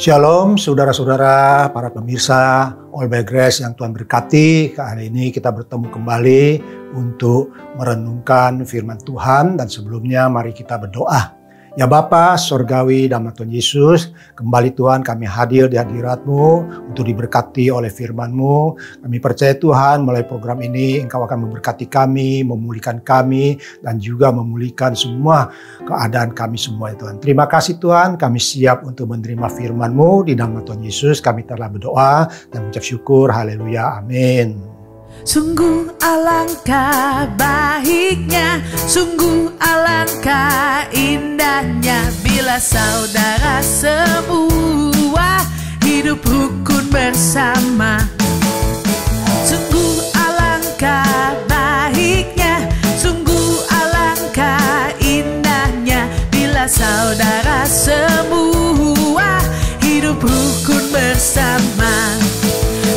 Shalom saudara-saudara, para pemirsa All by Grace yang Tuhan berkati. Kali ini kita bertemu kembali untuk merenungkan firman Tuhan, dan sebelumnya mari kita berdoa. Ya Bapa Sorgawi dalam Tuhan Yesus, kembali Tuhan kami hadir di hadirat-Mu untuk diberkati oleh firman-Mu. Kami percaya Tuhan melalui program ini Engkau akan memberkati kami, memulihkan kami, dan juga memulihkan semua keadaan kami semua ya Tuhan. Terima kasih Tuhan, kami siap untuk menerima firman-Mu. Di nama Tuhan Yesus kami telah berdoa dan mengucap syukur. Haleluya, amin. Sungguh alangkah baiknya, sungguh alangkah indahnya bila saudara semua hidup rukun bersama. Sungguh alangkah baiknya, sungguh alangkah indahnya bila saudara semua hidup rukun bersama.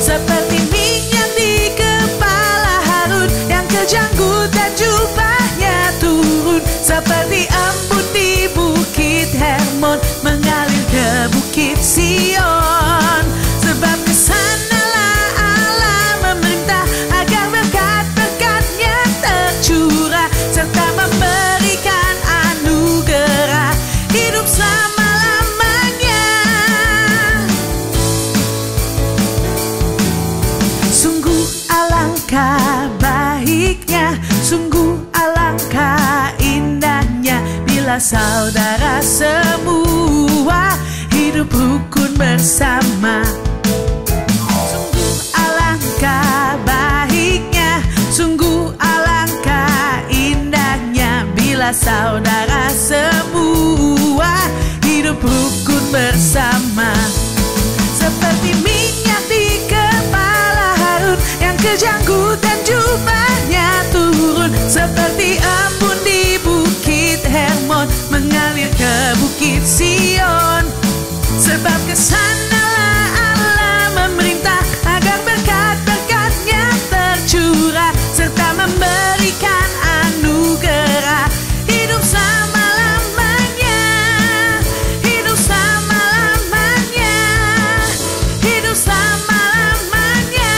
Seperti minyak di kepala Harun yang kejanggut dan jubahnya turun, seperti embun di bukit Hermon mengalir ke bukit Sion. Sebab kesanalah Allah memerintah agar berkat-berkatnya tercurah, serta memberikan anugerah hidup selama-lamanya. Sungguh alangkah baiknya, sungguh alangkah indahnya bila saudara semua hidup rukun bersama. Sungguh alangkah baiknya, sungguh alangkah indahnya bila saudara semua hidup rukun bersama. Seperti minyak di kepala Harun yang kejanggut dan jubahnya turun, seperti embun di bukit Hermon mengalir ke bukit Sion. Sebab kesanalah Allah memerintah agar berkat-berkatnya tercurah, serta memberikan anugerah hidup selama-lamanya, hidup selama-lamanya, hidup selama-lamanya.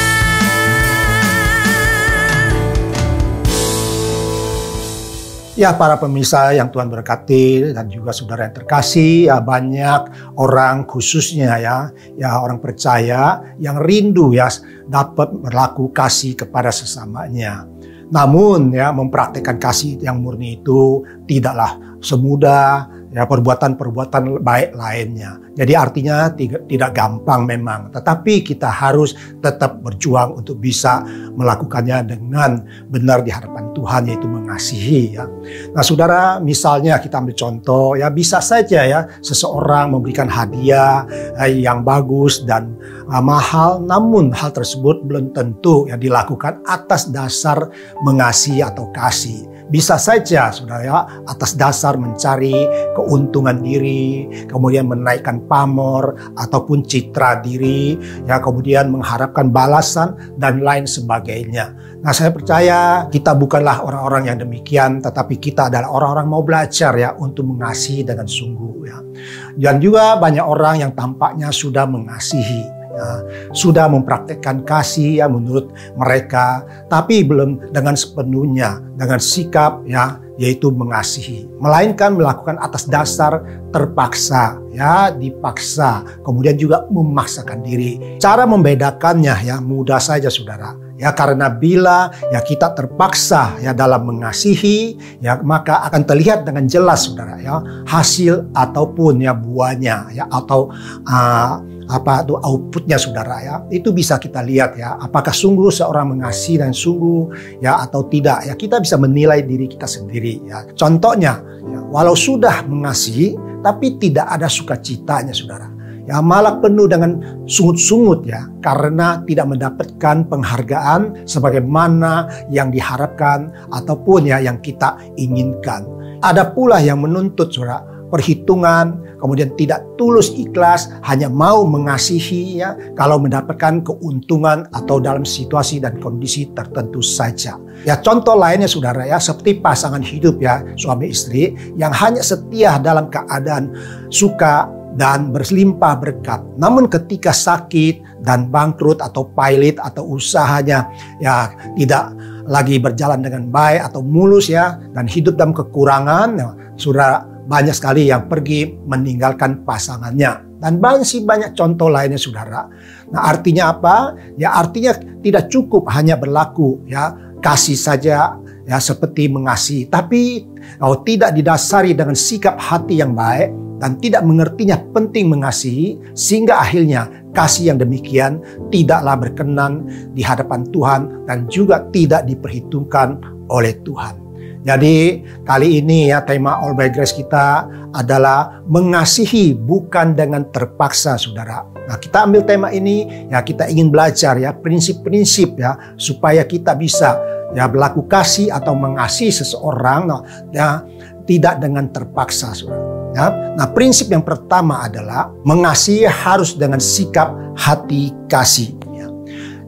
Ya para pemirsa yang Tuhan berkati dan juga saudara yang terkasih, ya banyak orang khususnya ya orang percaya yang rindu ya dapat berlaku kasih kepada sesamanya. Namun ya mempraktikkan kasih yang murni itu tidaklah semudah ya perbuatan-perbuatan baik lainnya. Jadi artinya tidak gampang memang, tetapi kita harus tetap berjuang untuk bisa melakukannya dengan benar di hadapan Tuhan, yaitu mengasihi ya. Nah saudara, misalnya kita ambil contoh ya, bisa saja ya seseorang memberikan hadiah yang bagus dan mahal, namun hal tersebut belum tentu ya dilakukan atas dasar mengasihi atau kasih. Bisa saja saudara ya atas dasar mencari keuntungan diri, kemudian menaikkan pamor ataupun citra diri, ya kemudian mengharapkan balasan dan lain sebagainya. Nah saya percaya kita bukanlah orang-orang yang demikian, tetapi kita adalah orang-orang mau belajar ya untuk mengasihi dengan sungguh ya. Dan juga banyak orang yang tampaknya sudah mengasihi. Ya, sudah mempraktekkan kasih ya menurut mereka, tapi belum dengan sepenuhnya dengan sikap ya yaitu mengasihi, melainkan melakukan atas dasar terpaksa ya, dipaksa, kemudian juga memaksakan diri. Cara membedakannya ya mudah saja saudara. Ya karena bila ya kita terpaksa ya dalam mengasihi ya maka akan terlihat dengan jelas saudara ya hasil ataupun ya buahnya ya atau outputnya saudara ya. Itu bisa kita lihat ya apakah sungguh seorang mengasihi dan sungguh ya atau tidak ya, kita bisa menilai diri kita sendiri ya. Contohnya ya, walau sudah mengasihi tapi tidak ada sukacitanya saudara ya, malah penuh dengan sungut-sungut ya karena tidak mendapatkan penghargaan sebagaimana yang diharapkan ataupun ya yang kita inginkan. Ada pula yang menuntut saudara perhitungan, kemudian tidak tulus ikhlas, hanya mau mengasihi ya kalau mendapatkan keuntungan atau dalam situasi dan kondisi tertentu saja. Ya contoh lainnya saudara ya, seperti pasangan hidup ya, suami istri yang hanya setia dalam keadaan suka dan berlimpah berkat. Namun ketika sakit dan bangkrut atau pailit atau usahanya ya tidak lagi berjalan dengan baik atau mulus ya, dan hidup dalam kekurangan, ya, sudah banyak sekali yang pergi meninggalkan pasangannya. Dan masih banyak contoh lainnya, saudara. Nah, artinya apa? Ya, artinya tidak cukup hanya berlaku ya kasih saja ya seperti mengasihi, tapi kalau tidak didasari dengan sikap hati yang baik dan tidak mengertinya penting mengasihi, sehingga akhirnya kasih yang demikian tidaklah berkenan di hadapan Tuhan dan juga tidak diperhitungkan oleh Tuhan. Jadi kali ini ya tema All by Grace kita adalah mengasihi bukan dengan terpaksa, saudara. Nah, kita ambil tema ini ya, kita ingin belajar ya prinsip-prinsip ya supaya kita bisa ya berlaku kasih atau mengasihi seseorang ya tidak dengan terpaksa, saudara. Ya. Nah, prinsip yang pertama adalah mengasihi harus dengan sikap hati kasih. Ya.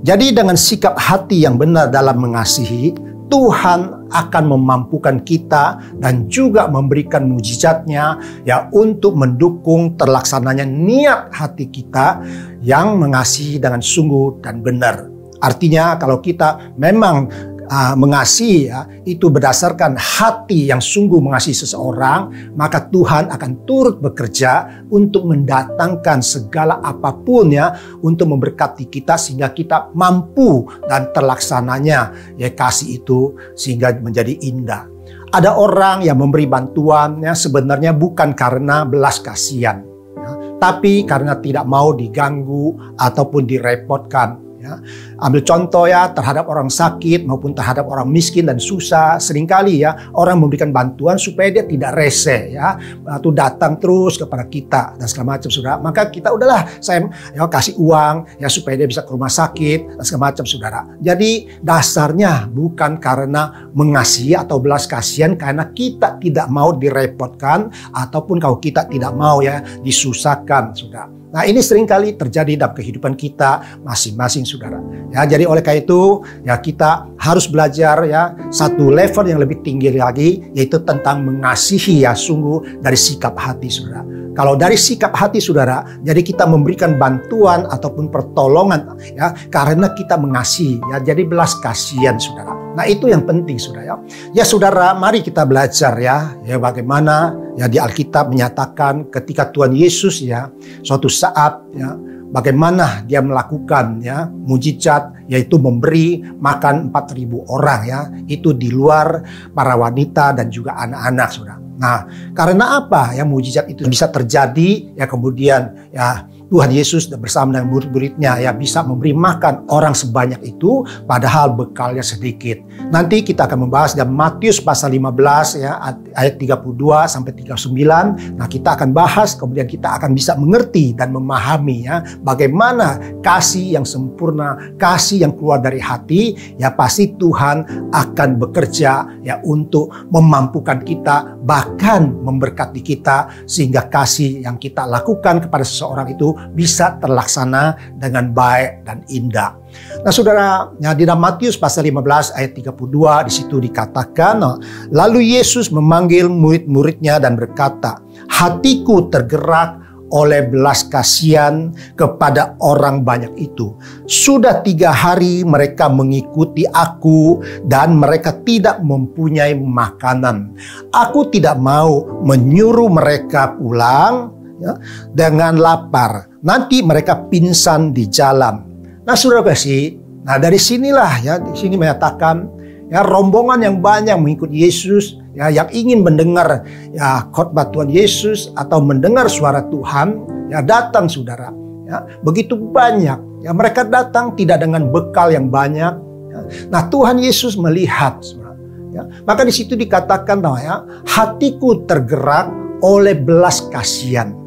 Jadi dengan sikap hati yang benar dalam mengasihi, Tuhan akan memampukan kita dan juga memberikan mujizatnya ya untuk mendukung terlaksananya niat hati kita yang mengasihi dengan sungguh dan benar. Artinya kalau kita memang mengasihi ya, itu berdasarkan hati yang sungguh mengasihi seseorang, maka Tuhan akan turut bekerja untuk mendatangkan segala apapun ya untuk memberkati kita sehingga kita mampu dan terlaksananya ya kasih itu sehingga menjadi indah. Ada orang yang memberi bantuan ya sebenarnya bukan karena belas kasihan ya, tapi karena tidak mau diganggu ataupun direpotkan. Ya. Ambil contoh ya terhadap orang sakit maupun terhadap orang miskin dan susah, seringkali ya orang memberikan bantuan supaya dia tidak rese ya, atau datang terus kepada kita dan segala macam, saudara. Maka kita udahlah saya ya, kasih uang ya supaya dia bisa ke rumah sakit dan segala macam, saudara. Jadi dasarnya bukan karena mengasihi atau belas kasihan, karena kita tidak mau direpotkan ataupun kalau kita tidak mau ya disusahkan, saudara. Nah, ini seringkali terjadi dalam kehidupan kita masing-masing, saudara. Ya, jadi oleh karena itu ya kita harus belajar ya satu level yang lebih tinggi lagi, yaitu tentang mengasihi ya sungguh dari sikap hati, saudara. Kalau dari sikap hati, saudara, jadi kita memberikan bantuan ataupun pertolongan ya karena kita mengasihi ya, jadi belas kasihan, saudara. Nah, itu yang penting, saudara ya. Ya, saudara, mari kita belajar ya bagaimana ya di Alkitab menyatakan ketika Tuhan Yesus ya suatu saat ya bagaimana dia melakukan ya mujizat, yaitu memberi makan 4.000 orang ya, itu di luar para wanita dan juga anak-anak, saudara. Nah, karena apa ya mujizat itu bisa terjadi ya, kemudian ya Tuhan Yesus bersama dengan murid-muridnya ya bisa memberi makan orang sebanyak itu padahal bekalnya sedikit. Nanti kita akan membahas dalam Matius pasal 15 ya ayat 32 sampai 39. Nah, kita akan bahas, kemudian kita akan bisa mengerti dan memahami ya bagaimana kasih yang sempurna, kasih yang keluar dari hati ya pasti Tuhan akan bekerja ya untuk memampukan kita, bahkan memberkati kita sehingga kasih yang kita lakukan kepada seseorang itu bisa terlaksana dengan baik dan indah. Nah, saudara, ya, di dalam Matius pasal 15 ayat 32 di situ dikatakan, lalu Yesus memanggil murid-muridnya dan berkata, hatiku tergerak oleh belas kasihan kepada orang banyak itu. Sudah 3 hari mereka mengikuti aku dan mereka tidak mempunyai makanan. Aku tidak mau menyuruh mereka pulang ya, dengan lapar. Nanti mereka pingsan di jalan. Nah, saudara kasih, nah dari sinilah ya, di sini menyatakan ya rombongan yang banyak mengikuti Yesus ya, yang ingin mendengar ya khotbah Tuhan Yesus atau mendengar suara Tuhan ya datang, saudara. Ya, begitu banyak ya mereka datang tidak dengan bekal yang banyak. Ya. Nah, Tuhan Yesus melihat, saudara. Ya, maka di situ dikatakan bahwa ya hatiku tergerak oleh belas kasihan.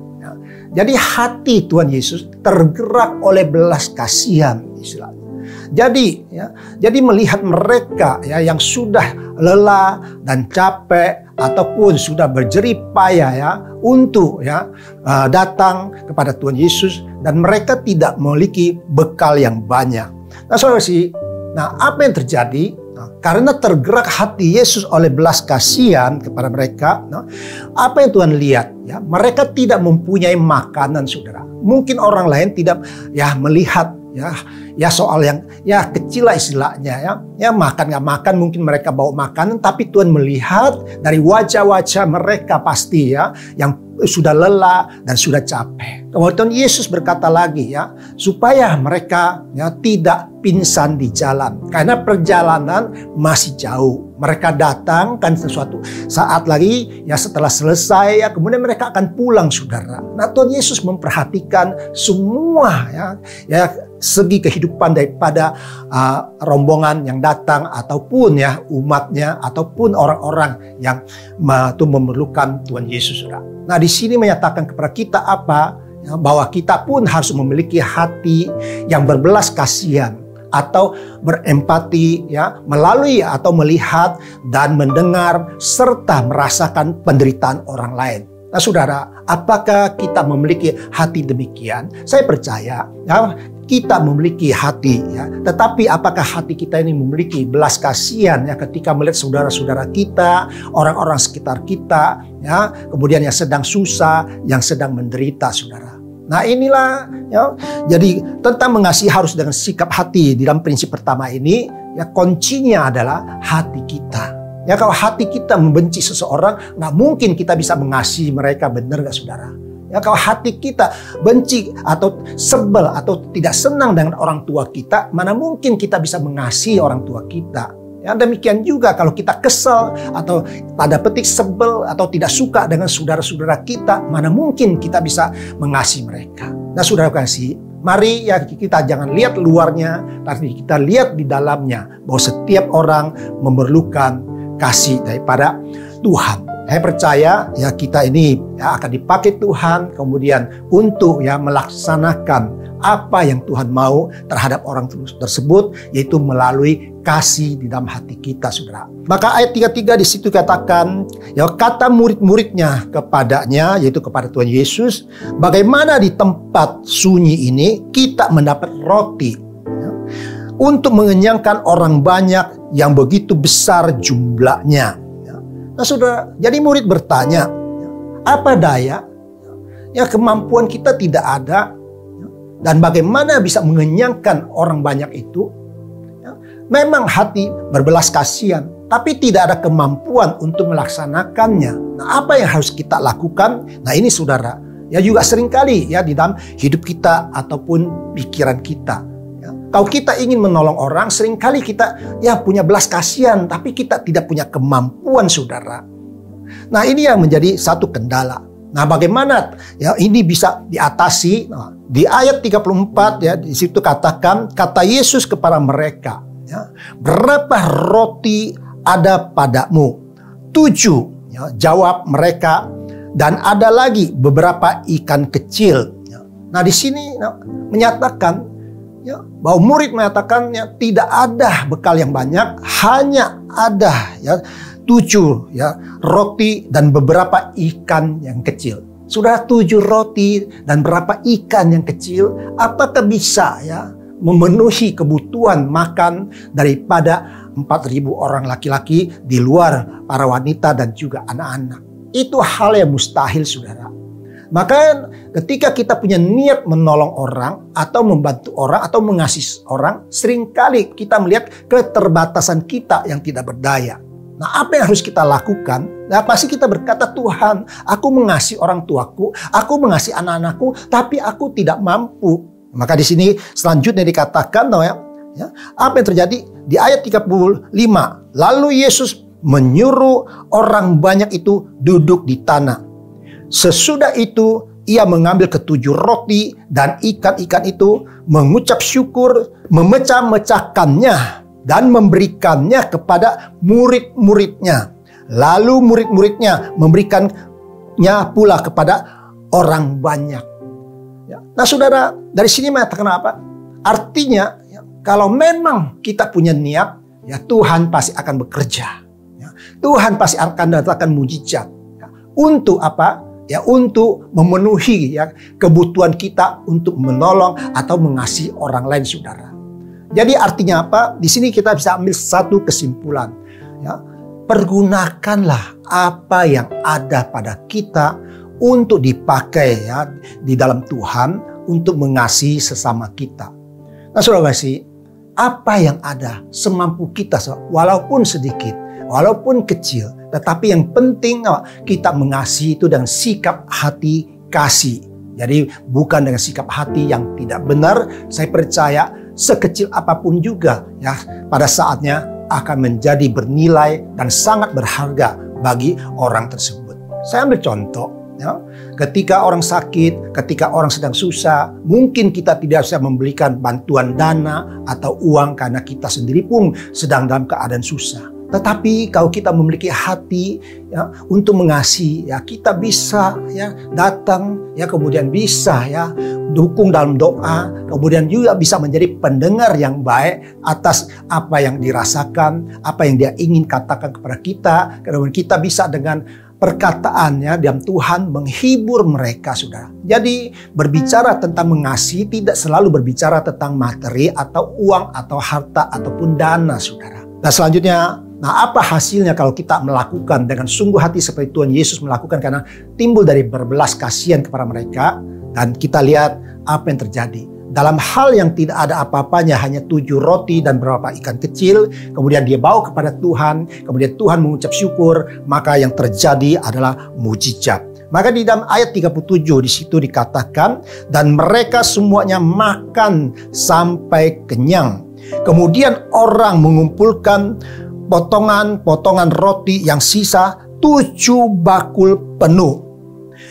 Jadi hati Tuhan Yesus tergerak oleh belas kasihan, istilahnya. Jadi melihat mereka ya yang sudah lelah dan capek ataupun sudah berjerih payah ya untuk ya datang kepada Tuhan Yesus dan mereka tidak memiliki bekal yang banyak. Nah, saudara sih, nah apa yang terjadi? Nah, karena tergerak hati Yesus oleh belas kasihan kepada mereka, nah, apa yang Tuhan lihat? Ya, mereka tidak mempunyai makanan, saudara. Mungkin orang lain tidak melihat ya soal yang kecil lah istilahnya ya makan nggak makan, mungkin mereka bawa makanan, tapi Tuhan melihat dari wajah-wajah mereka pasti yang sudah lelah dan sudah capek. Kemudian Yesus berkata lagi supaya mereka tidak pingsan di jalan, karena perjalanan masih jauh. Mereka datang kan sesuatu saat lagi setelah selesai kemudian mereka akan pulang, saudara. Nah, Tuhan Yesus memperhatikan semua segi kehidupan daripada rombongan yang datang ataupun umatnya ataupun orang-orang yang memerlukan Tuhan Yesus, saudara. Nah, di sini menyatakan kepada kita apa? Bahwa kita pun harus memiliki hati yang berbelas kasihan atau berempati melalui atau melihat dan mendengar serta merasakan penderitaan orang lain. Nah, saudara, apakah kita memiliki hati demikian? Saya percaya kita memiliki hati tetapi apakah hati kita ini memiliki belas kasihan ketika melihat saudara-saudara kita, orang-orang sekitar kita kemudian yang sedang susah, yang sedang menderita, saudara. Nah, inilah jadi tentang mengasihi harus dengan sikap hati. Di dalam prinsip pertama ini kuncinya adalah hati kita. Kalau hati kita membenci seseorang, nggak mungkin kita bisa mengasihi mereka, benar nggak, saudara? Kalau hati kita benci atau sebel atau tidak senang dengan orang tua kita, mana mungkin kita bisa mengasihi orang tua kita. Demikian juga kalau kita kesal atau tanda petik sebel atau tidak suka dengan saudara-saudara kita, mana mungkin kita bisa mengasihi mereka. Nah, saudara kasih, mari kita jangan lihat luarnya, tapi kita lihat di dalamnya bahwa setiap orang memerlukan kasih daripada Tuhan. Saya percaya kita ini akan dipakai Tuhan kemudian untuk melaksanakan apa yang Tuhan mau terhadap orang tersebut, yaitu melalui kasih di dalam hati kita, saudara. Maka ayat 33 di situ katakan kata murid-muridnya kepadanya, yaitu kepada Tuhan Yesus, bagaimana di tempat sunyi ini kita mendapat roti untuk mengenyangkan orang banyak yang begitu besar jumlahnya. Nah, saudara, jadi murid bertanya, apa daya? Kemampuan kita tidak ada, dan bagaimana bisa mengenyangkan orang banyak itu? Memang hati berbelas kasihan, tapi tidak ada kemampuan untuk melaksanakannya. Nah, apa yang harus kita lakukan? Nah, ini, saudara, juga seringkali di dalam hidup kita ataupun pikiran kita. Kalau kita ingin menolong orang, seringkali kita punya belas kasihan, tapi kita tidak punya kemampuan, saudara. Nah, ini yang menjadi satu kendala. Nah, bagaimana ini bisa diatasi? Nah, di ayat 34 di situ katakan, kata Yesus kepada mereka, berapa roti ada padamu? 7, jawab mereka, dan ada lagi beberapa ikan kecil. Nah, di sini menyatakan bahwa murid mengatakan tidak ada bekal yang banyak, hanya ada 7 roti dan beberapa ikan yang kecil. Sudah 7 roti dan berapa ikan yang kecil, apakah bisa memenuhi kebutuhan makan daripada 4.000 orang laki-laki di luar para wanita dan juga anak-anak? Itu hal yang mustahil, saudara. Maka ketika kita punya niat menolong orang atau membantu orang atau mengasihi orang, seringkali kita melihat keterbatasan kita yang tidak berdaya. Nah, apa yang harus kita lakukan? Nah, pasti kita berkata, Tuhan, aku mengasihi orang tuaku, aku mengasihi anak-anakku, tapi aku tidak mampu. Maka di sini selanjutnya dikatakan apa yang terjadi di ayat 35. Lalu Yesus menyuruh orang banyak itu duduk di tanah. Sesudah itu ia mengambil ke-7 roti dan ikan-ikan itu, mengucap syukur, memecah-mecahkannya dan memberikannya kepada murid-muridnya. Lalu murid-muridnya memberikannya pula kepada orang banyak. Nah, saudara, dari sini mengatakan apa? Artinya kalau memang kita punya niat, Tuhan pasti akan bekerja. Tuhan pasti akan datangkan mujizat. Untuk apa? Untuk memenuhi kebutuhan kita untuk menolong atau mengasihi orang lain, saudara. Jadi artinya apa? Di sini kita bisa ambil satu kesimpulan. Ya, pergunakanlah apa yang ada pada kita untuk dipakai ya di dalam Tuhan untuk mengasihi sesama kita. Nah, saudara kasih, apa yang ada semampu kita, walaupun sedikit, walaupun kecil, tetapi yang penting kita mengasihi itu dengan sikap hati kasih. Jadi bukan dengan sikap hati yang tidak benar. Saya percaya sekecil apapun juga ya pada saatnya akan menjadi bernilai dan sangat berharga bagi orang tersebut. Saya ambil contoh ya, ketika orang sakit, ketika orang sedang susah, mungkin kita tidak bisa memberikan bantuan dana atau uang karena kita sendiri pun sedang dalam keadaan susah. Tetapi kalau kita memiliki hati ya untuk mengasihi, ya kita bisa ya datang ya, kemudian bisa ya dukung dalam doa, kemudian juga bisa menjadi pendengar yang baik atas apa yang dirasakan, apa yang dia ingin katakan kepada kita. Kemudian kita bisa dengan perkataannya dalam Tuhan menghibur mereka, saudara. Jadi berbicara tentang mengasihi tidak selalu berbicara tentang materi atau uang atau harta ataupun dana, saudara. Nah selanjutnya, nah apa hasilnya kalau kita melakukan dengan sungguh hati seperti Tuhan Yesus melakukan, karena timbul dari berbelas kasihan kepada mereka. Dan kita lihat apa yang terjadi. Dalam hal yang tidak ada apa-apanya, hanya 7 roti dan beberapa ikan kecil, kemudian dia bawa kepada Tuhan, kemudian Tuhan mengucap syukur, maka yang terjadi adalah mujizat. Maka di dalam ayat 37 di situ dikatakan, dan mereka semuanya makan sampai kenyang. Kemudian orang mengumpulkan potongan-potongan roti yang sisa 7 bakul penuh.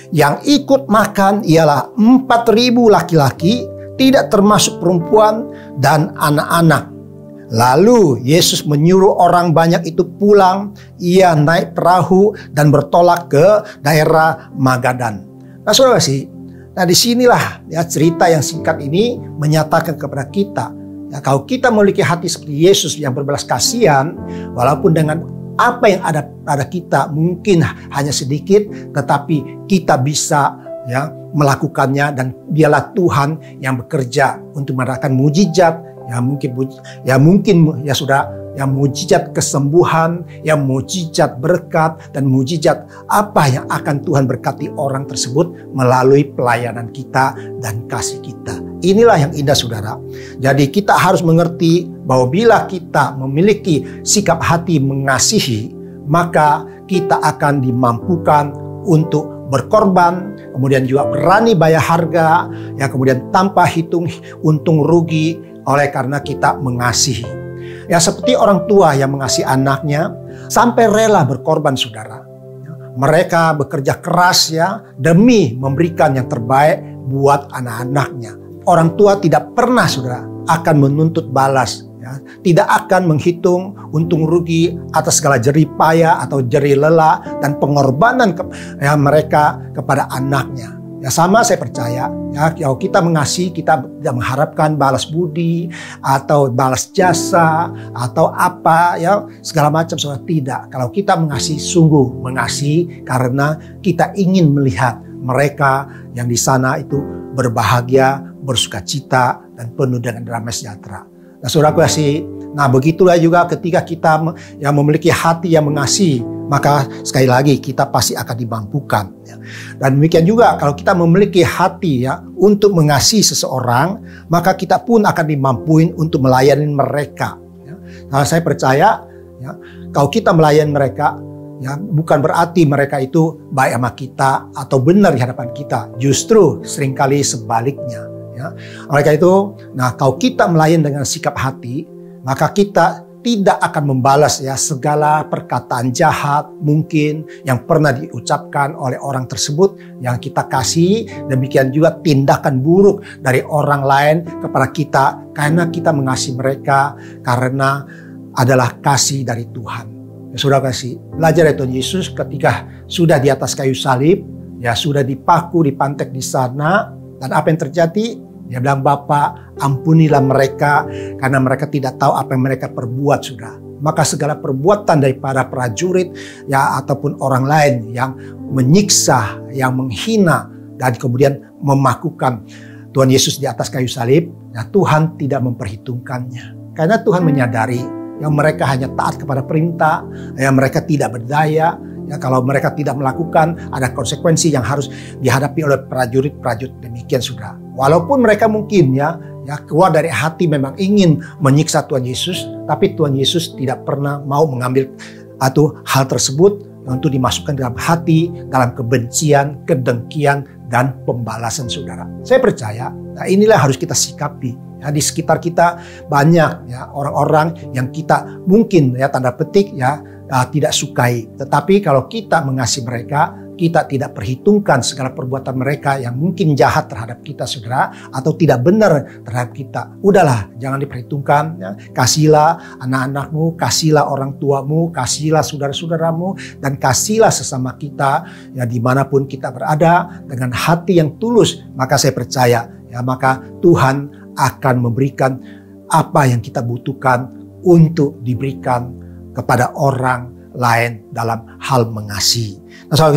Yang ikut makan ialah 4.000 laki-laki, tidak termasuk perempuan dan anak-anak. Lalu Yesus menyuruh orang banyak itu pulang. Ia naik perahu dan bertolak ke daerah Magadan. Nah saudara sih, nah disinilah ya cerita yang singkat ini menyatakan kepada kita, ya, kalau kita memiliki hati seperti Yesus yang berbelas kasihan, walaupun dengan apa yang ada pada kita mungkin hanya sedikit, tetapi kita bisa ya melakukannya, dan dialah Tuhan yang bekerja untuk mengadakan mujizat. Mungkin sudah yang mujizat kesembuhan, yang mujizat berkat, dan mujizat apa yang akan Tuhan berkati orang tersebut melalui pelayanan kita dan kasih kita. Inilah yang indah, saudara. Jadi kita harus mengerti bahwa bila kita memiliki sikap hati mengasihi, maka kita akan dimampukan untuk berkorban, kemudian juga berani bayar harga, ya kemudian tanpa hitung untung rugi, oleh karena kita mengasihi. Ya seperti orang tua yang mengasihi anaknya sampai rela berkorban, saudara. Mereka bekerja keras ya demi memberikan yang terbaik buat anak-anaknya. Orang tua tidak pernah, saudara, akan menuntut balas. Ya. Tidak akan menghitung untung rugi atas segala jerih payah atau jerih lelah dan pengorbanan mereka kepada anaknya. Ya sama saya percaya, ya kalau kita mengasihi, kita tidak mengharapkan balas budi atau balas jasa atau apa ya segala macam, saudara. Tidak. Kalau kita mengasihi, sungguh mengasihi karena kita ingin melihat mereka yang di sana itu berbahagia, bersukacita, dan penuh dengan damai sejahtera. Nah saudaraku kasih, nah begitulah juga ketika kita yang memiliki hati yang mengasihi, maka sekali lagi kita pasti akan dimampukan. Ya. Dan demikian juga kalau kita memiliki hati ya untuk mengasihi seseorang, maka kita pun akan dimampuin untuk melayani mereka. Ya. Nah saya percaya ya, kalau kita melayani mereka, ya bukan berarti mereka itu baik sama kita atau benar di hadapan kita. Justru seringkali sebaliknya. Ya. Oleh karena itu, nah kalau kita melayani dengan sikap hati, maka kita tidak akan membalas ya segala perkataan jahat mungkin yang pernah diucapkan oleh orang tersebut yang kita kasih. Demikian juga tindakan buruk dari orang lain kepada kita, karena kita mengasihi mereka karena adalah kasih dari Tuhan. Ya, saudara kasih, belajar dari Tuhan Yesus ketika sudah di atas kayu salib, ya sudah dipaku, dipantek di sana, dan apa yang terjadi? Dia bilang, Bapa, ampunilah mereka karena mereka tidak tahu apa yang mereka perbuat, sudah. Maka segala perbuatan daripada prajurit ya ataupun orang lain yang menyiksa, yang menghina, dan kemudian memakukan Tuhan Yesus di atas kayu salib, ya Tuhan tidak memperhitungkannya. Karena Tuhan menyadari yang mereka hanya taat kepada perintah, yang mereka tidak berdaya. Ya, kalau mereka tidak melakukan, ada konsekuensi yang harus dihadapi oleh prajurit-prajurit demikian, saudara. Walaupun mereka mungkin ya keluar dari hati memang ingin menyiksa Tuhan Yesus, tapi Tuhan Yesus tidak pernah mau mengambil atau hal tersebut untuk dimasukkan dalam hati, dalam kebencian, kedengkian, dan pembalasan, saudara. Saya percaya, nah inilah harus kita sikapi. Ya, di sekitar kita banyak ya orang-orang yang kita mungkin ya tanda petik ya tidak sukai. Tetapi kalau kita mengasihi mereka, kita tidak perhitungkan segala perbuatan mereka yang mungkin jahat terhadap kita, saudara, atau tidak benar terhadap kita. Udahlah, jangan diperhitungkan. Ya. Kasihlah anak-anakmu, kasihlah orang tuamu, kasihlah saudara-saudaramu, dan kasihlah sesama kita ya dimanapun kita berada dengan hati yang tulus. Maka saya percaya ya maka Tuhan akan memberikan apa yang kita butuhkan untuk diberikan kepada orang lain dalam hal mengasihi. Nah,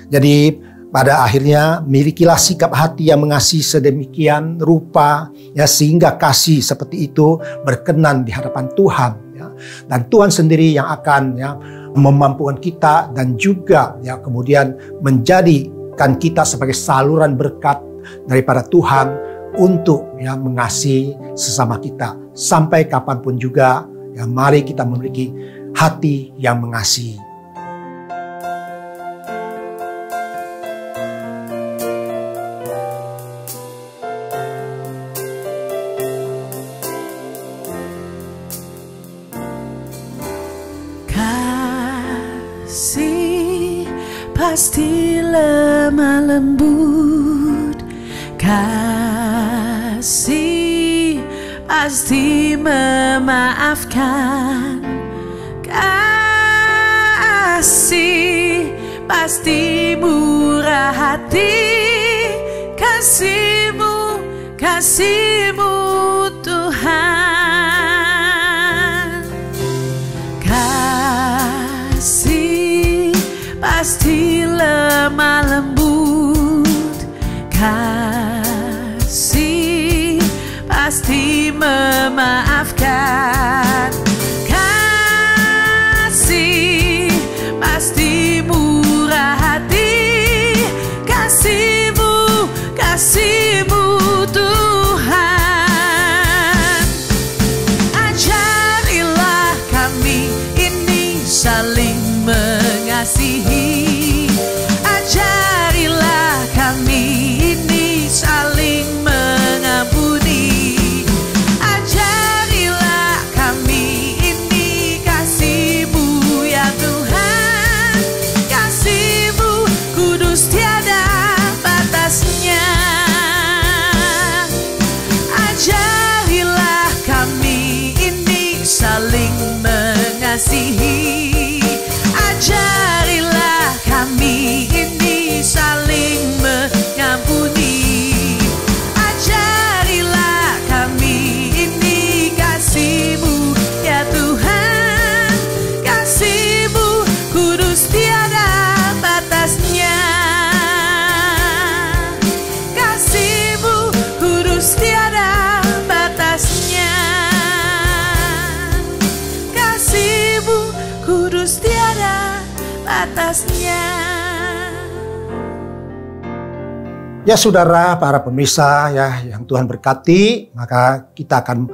jadi pada akhirnya milikilah sikap hati yang mengasihi sedemikian rupa ya sehingga kasih seperti itu berkenan di hadapan Tuhan ya. Dan Tuhan sendiri yang akan ya memampukan kita dan juga ya kemudian menjadikan kita sebagai saluran berkat daripada Tuhan untuk ya mengasihi sesama kita sampai kapanpun juga. Ya, mari kita memiliki hati yang mengasihi. Kasih pasti lemah lembut, kasih pasti memaafkan, kasih pasti murah hati, kasih-Mu Tuhan. Kasih pasti lemah lembut, kasih pasti memaafkan, kasih pasti murah hati, kasih-Mu Tuhan. Ajarilah kami ini saling mengasihi, ajarilah kami ini saling mengampuni, ajarilah kami ini kasih-Mu ya Tuhan, kasih-Mu kudus tiada batasnya. Ajarilah kami ini saling mengasihi, ajarilah kami ini saling mengampuni, ajarilah kami ini kasih-Mu ya Tuhan, kasih-Mu kudus tiada batasnya, kasih-Mu kudus tiada batasnya, kasih-Mu kudus tiada batasnya. Ya saudara, para pemirsa ya yang Tuhan berkati, maka kita akan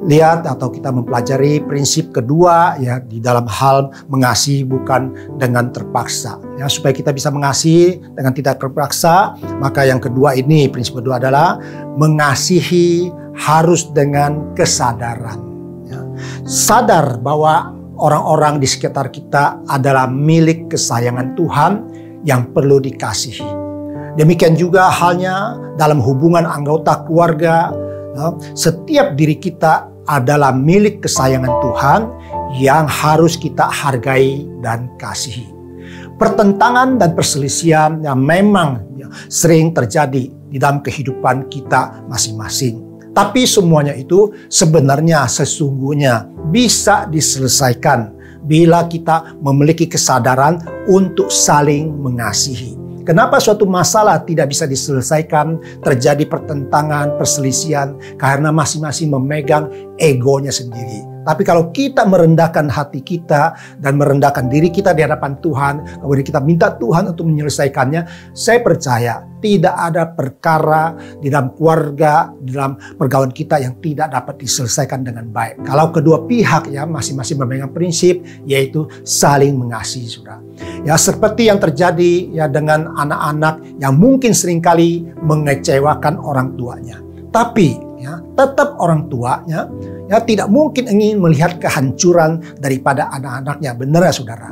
lihat atau kita mempelajari prinsip kedua ya di dalam hal mengasihi bukan dengan terpaksa. Ya, supaya kita bisa mengasihi dengan tidak terpaksa, maka yang kedua ini, prinsip kedua adalah mengasihi harus dengan kesadaran. Ya. Sadar bahwa orang-orang di sekitar kita adalah milik kesayangan Tuhan yang perlu dikasihi. Demikian juga halnya dalam hubungan anggota keluarga. Setiap diri kita adalah milik kesayangan Tuhan yang harus kita hargai dan kasihi. Pertentangan dan perselisihan yang memang sering terjadi di dalam kehidupan kita masing-masing. Tapi semuanya itu sebenarnya sesungguhnya bisa diselesaikan bila kita memiliki kesadaran untuk saling mengasihi. Kenapa suatu masalah tidak bisa diselesaikan, terjadi pertentangan, perselisihan, karena masing-masing memegang egonya sendiri. Tapi kalau kita merendahkan hati kita dan merendahkan diri kita di hadapan Tuhan, kemudian kita minta Tuhan untuk menyelesaikannya, saya percaya tidak ada perkara di dalam keluarga, di dalam pergaulan kita yang tidak dapat diselesaikan dengan baik. Kalau kedua pihak ya masing-masing memegang prinsip, yaitu saling mengasihi, saudara. Ya seperti yang terjadi ya dengan anak-anak yang mungkin seringkali mengecewakan orang tuanya. Tapi ya tetap orang tuanya ya tidak mungkin ingin melihat kehancuran daripada anak-anaknya. Benar ya saudara?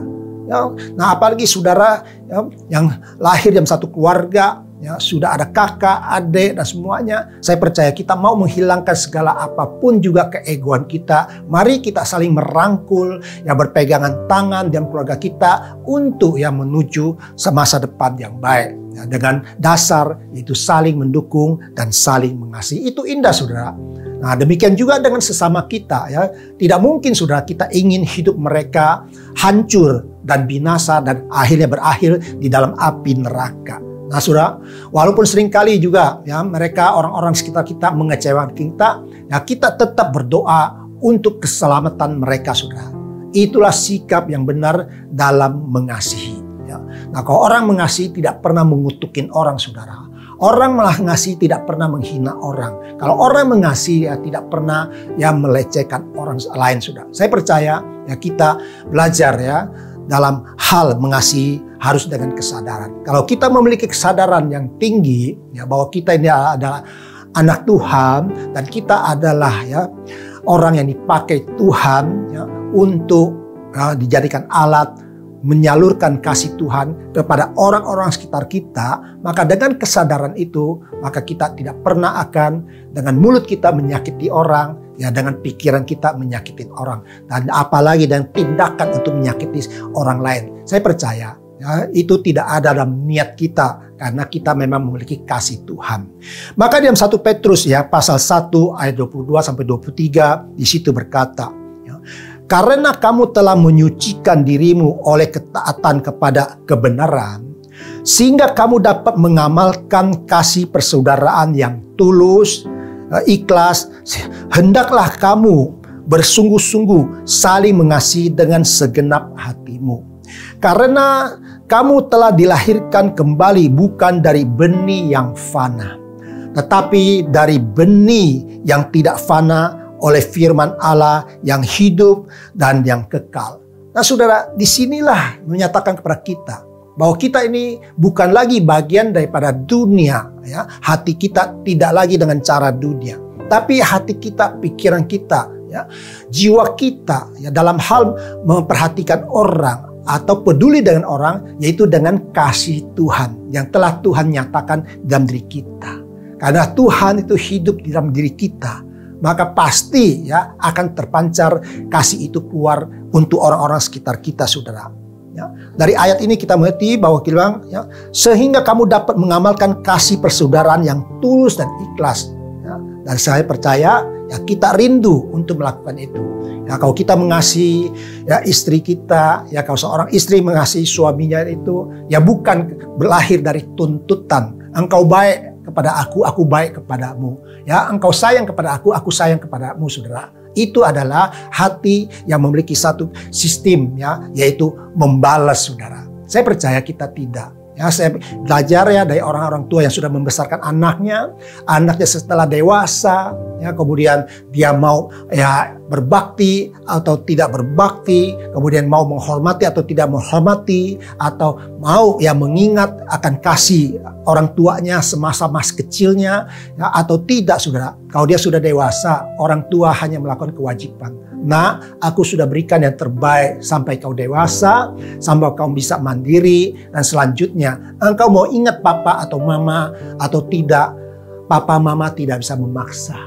Ya, nah apalagi saudara ya, yang lahir dalam satu keluarga, ya, sudah ada kakak, adik dan semuanya. Saya percaya kita mau menghilangkan segala apapun juga keegoan kita. Mari kita saling merangkul, ya berpegangan tangan dalam keluarga kita untuk ya menuju semasa depan yang baik. Ya, dengan dasar itu saling mendukung dan saling mengasihi. Itu indah saudara. Nah demikian juga dengan sesama kita ya. Tidak mungkin saudara kita ingin hidup mereka hancur dan binasa dan akhirnya berakhir di dalam api neraka. Nah saudara, walaupun seringkali juga ya mereka orang-orang sekitar kita mengecewakan kita, ya kita tetap berdoa untuk keselamatan mereka saudara. Itulah sikap yang benar dalam mengasihi. Ya. Nah kalau orang mengasihi tidak pernah mengutukin orang saudara. Orang malah mengasihi tidak pernah menghina orang. Kalau orang mengasihi ya tidak pernah ya melecehkan orang lain saudara. Saya percaya ya kita belajar ya dalam hal mengasihi harus dengan kesadaran. Kalau kita memiliki kesadaran yang tinggi ya bahwa kita ini adalah anak Tuhan dan kita adalah ya orang yang dipakai Tuhan ya untuk ya, dijadikan alat menyalurkan kasih Tuhan kepada orang-orang sekitar kita, maka dengan kesadaran itu maka kita tidak pernah akan dengan mulut kita menyakiti orang, ya dengan pikiran kita menyakiti orang, dan apalagi dengan tindakan untuk menyakiti orang lain. Saya percaya ya, itu tidak ada dalam niat kita karena kita memang memiliki kasih Tuhan. Maka dalam 1 Petrus ya pasal 1 ayat 22 sampai 23 di situ berkata, ya, karena kamu telah menyucikan dirimu oleh ketaatan kepada kebenaran, sehingga kamu dapat mengamalkan kasih persaudaraan yang tulus, ikhlas, hendaklah kamu bersungguh-sungguh saling mengasihi dengan segenap hatimu. Karena kamu telah dilahirkan kembali bukan dari benih yang fana, tetapi dari benih yang tidak fana oleh firman Allah yang hidup dan yang kekal. Nah saudara, disinilah menyatakan kepada kita bahwa kita ini bukan lagi bagian daripada dunia. Ya. Hati kita tidak lagi dengan cara dunia. Tapi hati kita, pikiran kita, ya, jiwa kita ya, dalam hal memperhatikan orang atau peduli dengan orang, yaitu dengan kasih Tuhan yang telah Tuhan nyatakan dalam diri kita. Karena Tuhan itu hidup di dalam diri kita, maka pasti ya akan terpancar kasih itu keluar untuk orang-orang sekitar kita saudara. Ya. Dari ayat ini kita mengerti bahwa kita bilang, ya, sehingga kamu dapat mengamalkan kasih persaudaraan yang tulus dan ikhlas. Ya. Dan saya percaya ya kita rindu untuk melakukan itu. Ya, kalau kita mengasihi ya istri kita, ya kalau seorang istri mengasihi suaminya itu ya bukan berlahir dari tuntutan. Engkau baik kepada aku baik kepadamu. Ya, engkau sayang kepada aku sayang kepadamu, saudara. Itu adalah hati yang memiliki satu sistem, ya, yaitu membalas, saudara. Saya percaya kita tidak. Ya, saya belajar ya dari orang-orang tua yang sudah membesarkan anaknya setelah dewasa, ya, kemudian dia mau ya berbakti atau tidak berbakti, kemudian mau menghormati atau tidak menghormati, atau mau ya mengingat akan kasih orang tuanya semasa masih kecilnya, ya, atau tidak, saudara. Kalau dia sudah dewasa, orang tua hanya melakukan kewajiban. Nah, aku sudah berikan yang terbaik sampai kau dewasa, sampai kau bisa mandiri, dan selanjutnya engkau mau ingat papa atau mama atau tidak, papa mama tidak bisa memaksa.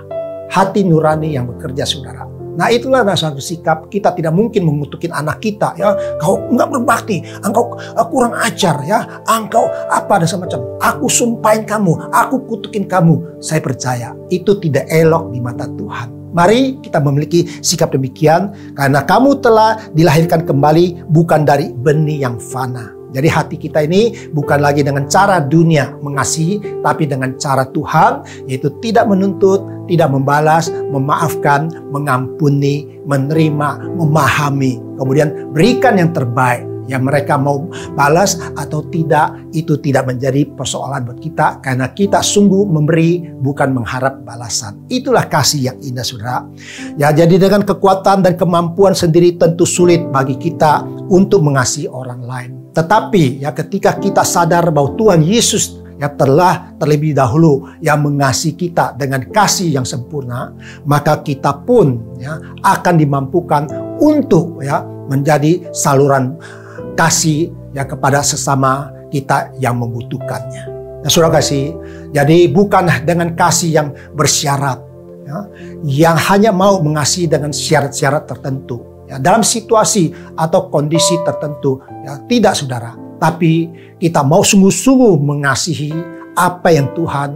Hati nurani yang bekerja, saudara. Nah, itulah suatu sikap. Kita tidak mungkin mengutukin anak kita, ya, kau enggak berbakti, engkau kurang ajar, ya, engkau apa dan semacam. Aku sumpahin kamu, aku kutukin kamu. Saya percaya itu tidak elok di mata Tuhan. Mari kita memiliki sikap demikian karena kamu telah dilahirkan kembali bukan dari benih yang fana. Jadi hati kita ini bukan lagi dengan cara dunia mengasihi, tapi dengan cara Tuhan, yaitu tidak menuntut, tidak membalas, memaafkan, mengampuni, menerima, memahami, kemudian berikan yang terbaik. Yang mereka mau balas atau tidak, itu tidak menjadi persoalan buat kita, karena kita sungguh memberi, bukan mengharap balasan. Itulah kasih yang indah, saudara. Ya, jadi dengan kekuatan dan kemampuan sendiri tentu sulit bagi kita untuk mengasihi orang lain. Tetapi ya, ketika kita sadar bahwa Tuhan Yesus yang telah terlebih dahulu yang mengasihi kita dengan kasih yang sempurna, maka kita pun ya akan dimampukan untuk ya menjadi saluran kasih ya kepada sesama kita yang membutuhkannya. Nah, saudara kasih, jadi bukan dengan kasih yang bersyarat, ya, yang hanya mau mengasihi dengan syarat-syarat tertentu, ya, dalam situasi atau kondisi tertentu, ya, tidak, saudara. Tapi kita mau sungguh-sungguh mengasihi apa yang Tuhan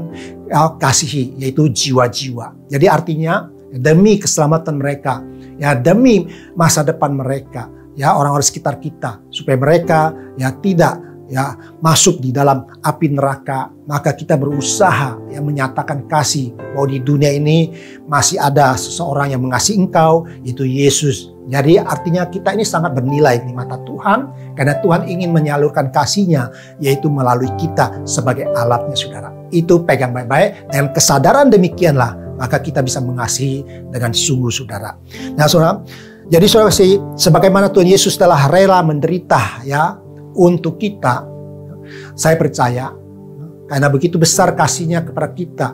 ya, kasihi, yaitu jiwa-jiwa. Jadi artinya demi keselamatan mereka, ya demi masa depan mereka, ya orang-orang sekitar kita, supaya mereka ya tidak ya masuk di dalam api neraka, maka kita berusaha ya menyatakan kasih bahwa di dunia ini masih ada seseorang yang mengasihi engkau, yaitu Yesus. Jadi artinya kita ini sangat bernilai di mata Tuhan, karena Tuhan ingin menyalurkan kasih-Nya, yaitu melalui kita sebagai alatnya, saudara. Itu pegang baik-baik, dengan kesadaran demikianlah maka kita bisa mengasihi dengan sungguh, saudara. Nah, saudara, jadi saudara, sebagaimana Tuhan Yesus telah rela menderita ya untuk kita, saya percaya karena begitu besar kasih-Nya kepada kita,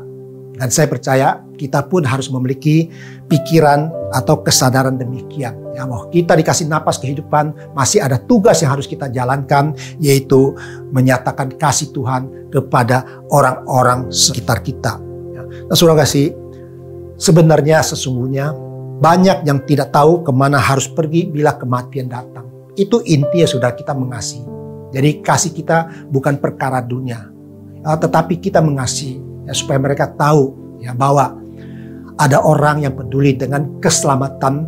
dan saya percaya kita pun harus memiliki pikiran atau kesadaran demikian ya, bahwa kita dikasih napas kehidupan, masih ada tugas yang harus kita jalankan, yaitu menyatakan kasih Tuhan kepada orang-orang sekitar kita ya. Nah, saudara kasih, sebenarnya sesungguhnya banyak yang tidak tahu kemana harus pergi bila kematian datang. Itu intinya, sudah kita mengasihi. Jadi kasih kita bukan perkara dunia, tetapi kita mengasihi ya, supaya mereka tahu ya bahwa ada orang yang peduli dengan keselamatan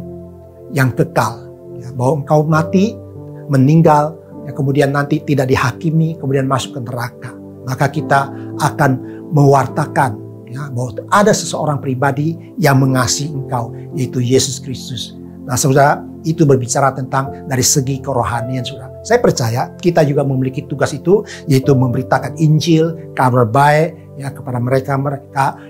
yang kekal. Ya, bahwa engkau mati, meninggal, ya, kemudian nanti tidak dihakimi, kemudian masuk ke neraka. Maka kita akan mewartakan ya, bahwa ada seseorang pribadi yang mengasihi engkau, yaitu Yesus Kristus. Nah, saudara, itu berbicara tentang dari segi kerohanian, saudara. Saya percaya kita juga memiliki tugas itu, yaitu memberitakan Injil, kabar baik ya kepada mereka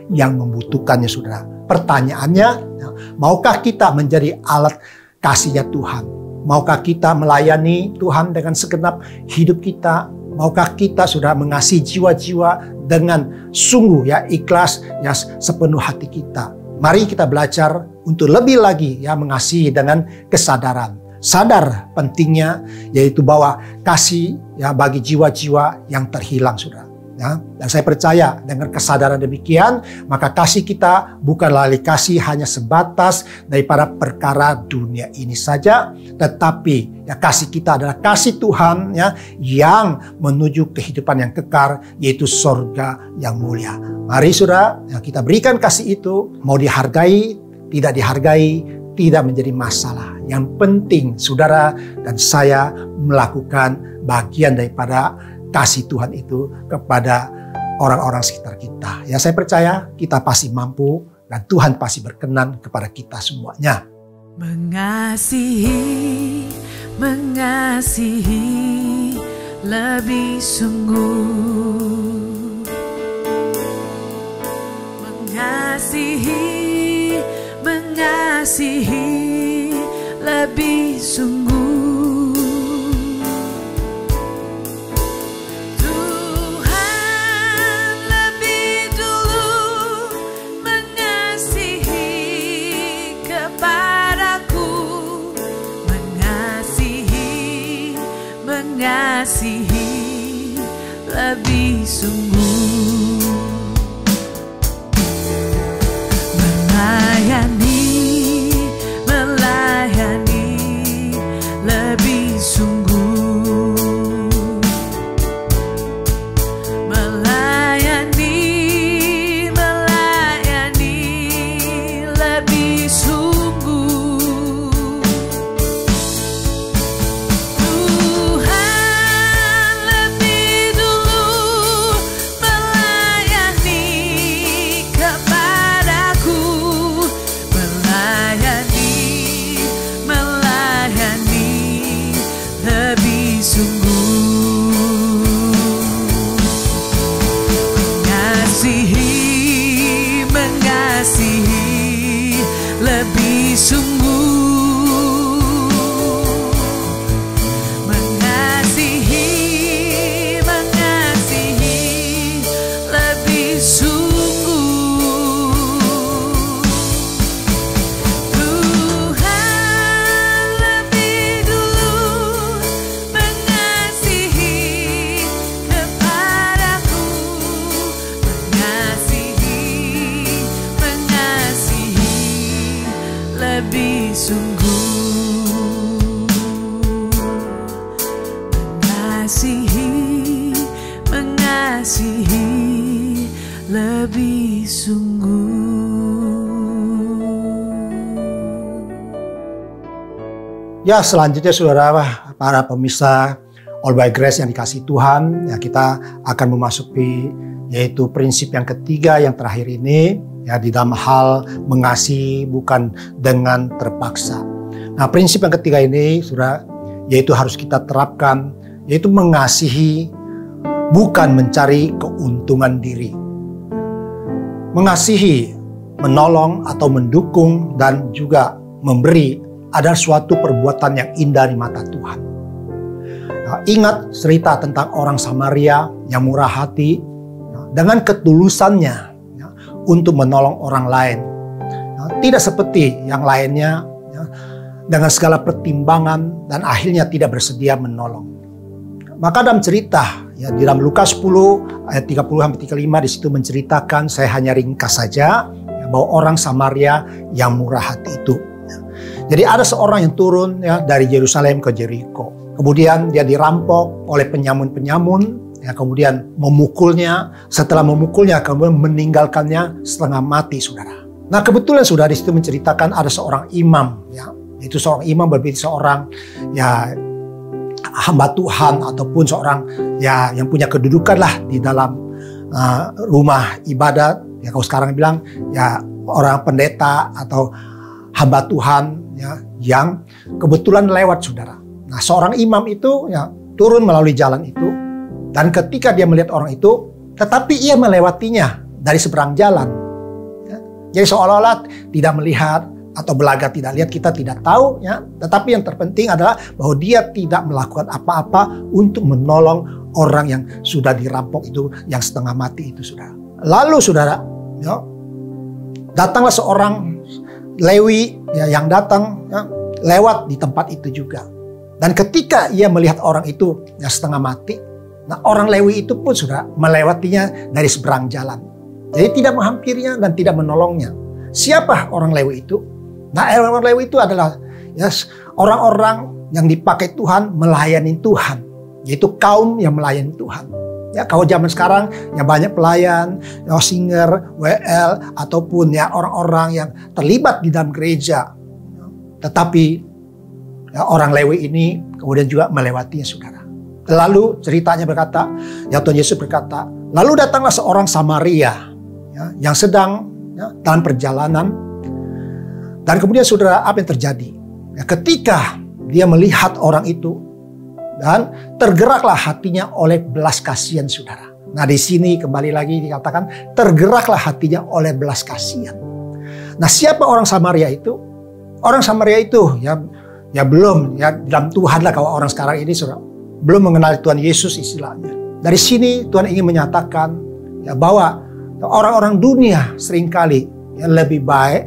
yang membutuhkannya, saudara. Pertanyaannya, ya, maukah kita menjadi alat kasih-Nya Tuhan? Maukah kita melayani Tuhan dengan segenap hidup kita? Maukah kita sudah mengasihi jiwa-jiwa dengan sungguh ya ikhlas ya sepenuh hati kita? Mari kita belajar untuk lebih lagi ya mengasihi dengan kesadaran. Sadar pentingnya, yaitu bahwa kasih ya bagi jiwa-jiwa yang terhilang, saudara. Ya, dan saya percaya dengan kesadaran demikian, maka kasih kita bukan lagi kasih hanya sebatas daripada perkara dunia ini saja, tetapi ya kasih kita adalah kasih Tuhan ya yang menuju kehidupan yang kekal, yaitu sorga yang mulia. Mari saudara, ya, kita berikan kasih itu, mau dihargai, tidak dihargai, tidak menjadi masalah. Yang penting saudara dan saya melakukan bagian daripada kasih Tuhan itu kepada orang-orang sekitar kita. Ya, saya percaya kita pasti mampu dan Tuhan pasti berkenan kepada kita semuanya. Mengasihi, mengasihi lebih sungguh. Mengasihi, mengasihi lebih sungguh. Mengasihi lebih sungguh, melayani, melayani lebih sungguh, melayani, melayani lebih sungguh. mengasihi lebih sungguh. Ya, selanjutnya saudara, para pemirsa All by Grace yang dikasihi Tuhan, ya kita akan memasuki yaitu prinsip yang ketiga yang terakhir ini, ya di dalam hal mengasihi bukan dengan terpaksa. Nah, prinsip yang ketiga ini saudara, yaitu harus kita terapkan, yaitu mengasihi bukan mencari keuntungan diri. Mengasihi, menolong atau mendukung dan juga memberi adalah suatu perbuatan yang indah di mata Tuhan. Nah, ingat cerita tentang orang Samaria yang murah hati dengan ketulusannya untuk menolong orang lain. Tidak seperti yang lainnya dengan segala pertimbangan dan akhirnya tidak bersedia menolong. Maka dalam cerita di dalam Lukas 10 ayat 30-35 di situ menceritakan, saya hanya ringkas saja, bahwa orang Samaria yang murah hati itu. Jadi ada seorang yang turun dari Yerusalem ke Jericho. Kemudian dia dirampok oleh penyamun-penyamun. Kemudian memukulnya, setelah memukulnya kemudian meninggalkannya setengah mati, saudara. Nah, kebetulan saudara di situ menceritakan ada seorang imam, itu seorang imam berarti seorang hamba Tuhan ataupun seorang yang punya kedudukan lah di dalam rumah ibadat. Ya kalau sekarang bilang orang pendeta atau hamba Tuhan yang kebetulan lewat, saudara. Nah, seorang imam itu turun melalui jalan itu. Dan ketika dia melihat orang itu, tetapi ia melewatinya dari seberang jalan. Jadi seolah-olah tidak melihat atau belaga tidak lihat, kita tidak tahu. Tetapi yang terpenting adalah bahwa dia tidak melakukan apa-apa untuk menolong orang yang sudah dirampok itu, yang setengah mati itu, saudara. Lalu saudara, datanglah seorang Lewi yang datang lewat di tempat itu juga. Dan ketika ia melihat orang itu yang setengah mati, nah orang Lewi itu pun sudah melewatinya dari seberang jalan. Jadi tidak menghampirinya dan tidak menolongnya. Siapa orang Lewi itu? Nah, orang Lewi itu adalah orang-orang yang dipakai Tuhan melayani Tuhan. Yaitu kaum yang melayani Tuhan. Kalau zaman sekarang banyak pelayan, singer, WL, ataupun orang-orang yang terlibat di dalam gereja. Tetapi orang Lewi ini kemudian juga melewatinya, saudara. Lalu ceritanya berkata, Tuhan Yesus berkata, lalu datanglah seorang Samaria yang sedang dalam perjalanan. Dan kemudian saudara, apa yang terjadi? Ketika dia melihat orang itu, dan tergeraklah hatinya oleh belas kasihan, saudara. Nah, di sini kembali lagi dikatakan tergeraklah hatinya oleh belas kasihan. Nah, siapa orang Samaria itu? Orang Samaria itu belum dalam Tuhan lah kalau orang sekarang ini, saudara. Belum mengenal Tuhan Yesus istilahnya. Dari sini Tuhan ingin menyatakan bahwa orang-orang dunia seringkali lebih baik,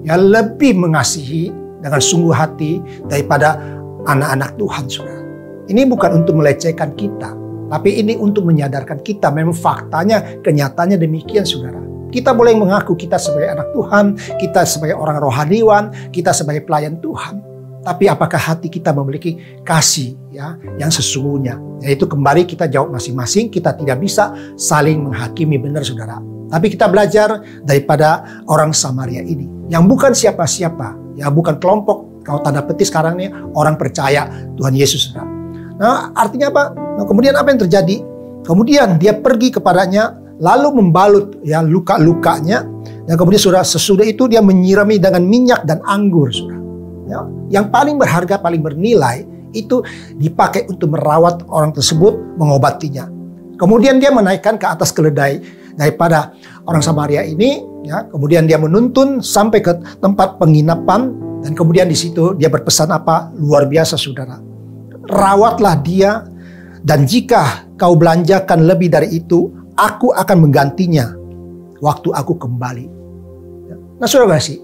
lebih mengasihi dengan sungguh hati daripada anak-anak Tuhan, saudara. Ini bukan untuk melecehkan kita, tapi ini untuk menyadarkan kita. Memang faktanya, kenyataannya demikian, saudara. Kita boleh mengaku kita sebagai anak Tuhan, kita sebagai orang rohaniwan, kita sebagai pelayan Tuhan. Tapi apakah hati kita memiliki kasih yang sesungguhnya? Yaitu kembali kita jawab masing-masing. Kita tidak bisa saling menghakimi, benar, saudara. Tapi kita belajar daripada orang Samaria ini, yang bukan siapa-siapa, bukan kelompok, kalau tanda petik sekarang ini orang percaya Tuhan Yesus, saudara. Nah, artinya apa? Nah, kemudian apa yang terjadi? Kemudian dia pergi kepadanya, lalu membalut luka-lukanya. Dan kemudian sesudah itu dia menyirami dengan minyak dan anggur, saudara. Yang paling berharga, paling bernilai itu dipakai untuk merawat orang tersebut, mengobatinya. Kemudian dia menaikkan ke atas keledai daripada orang Samaria ini. Kemudian dia menuntun sampai ke tempat penginapan, dan kemudian di situ dia berpesan apa? Luar biasa, saudara. Rawatlah dia, dan jika kau belanjakan lebih dari itu, aku akan menggantinya waktu aku kembali. Nah, saudara kasih.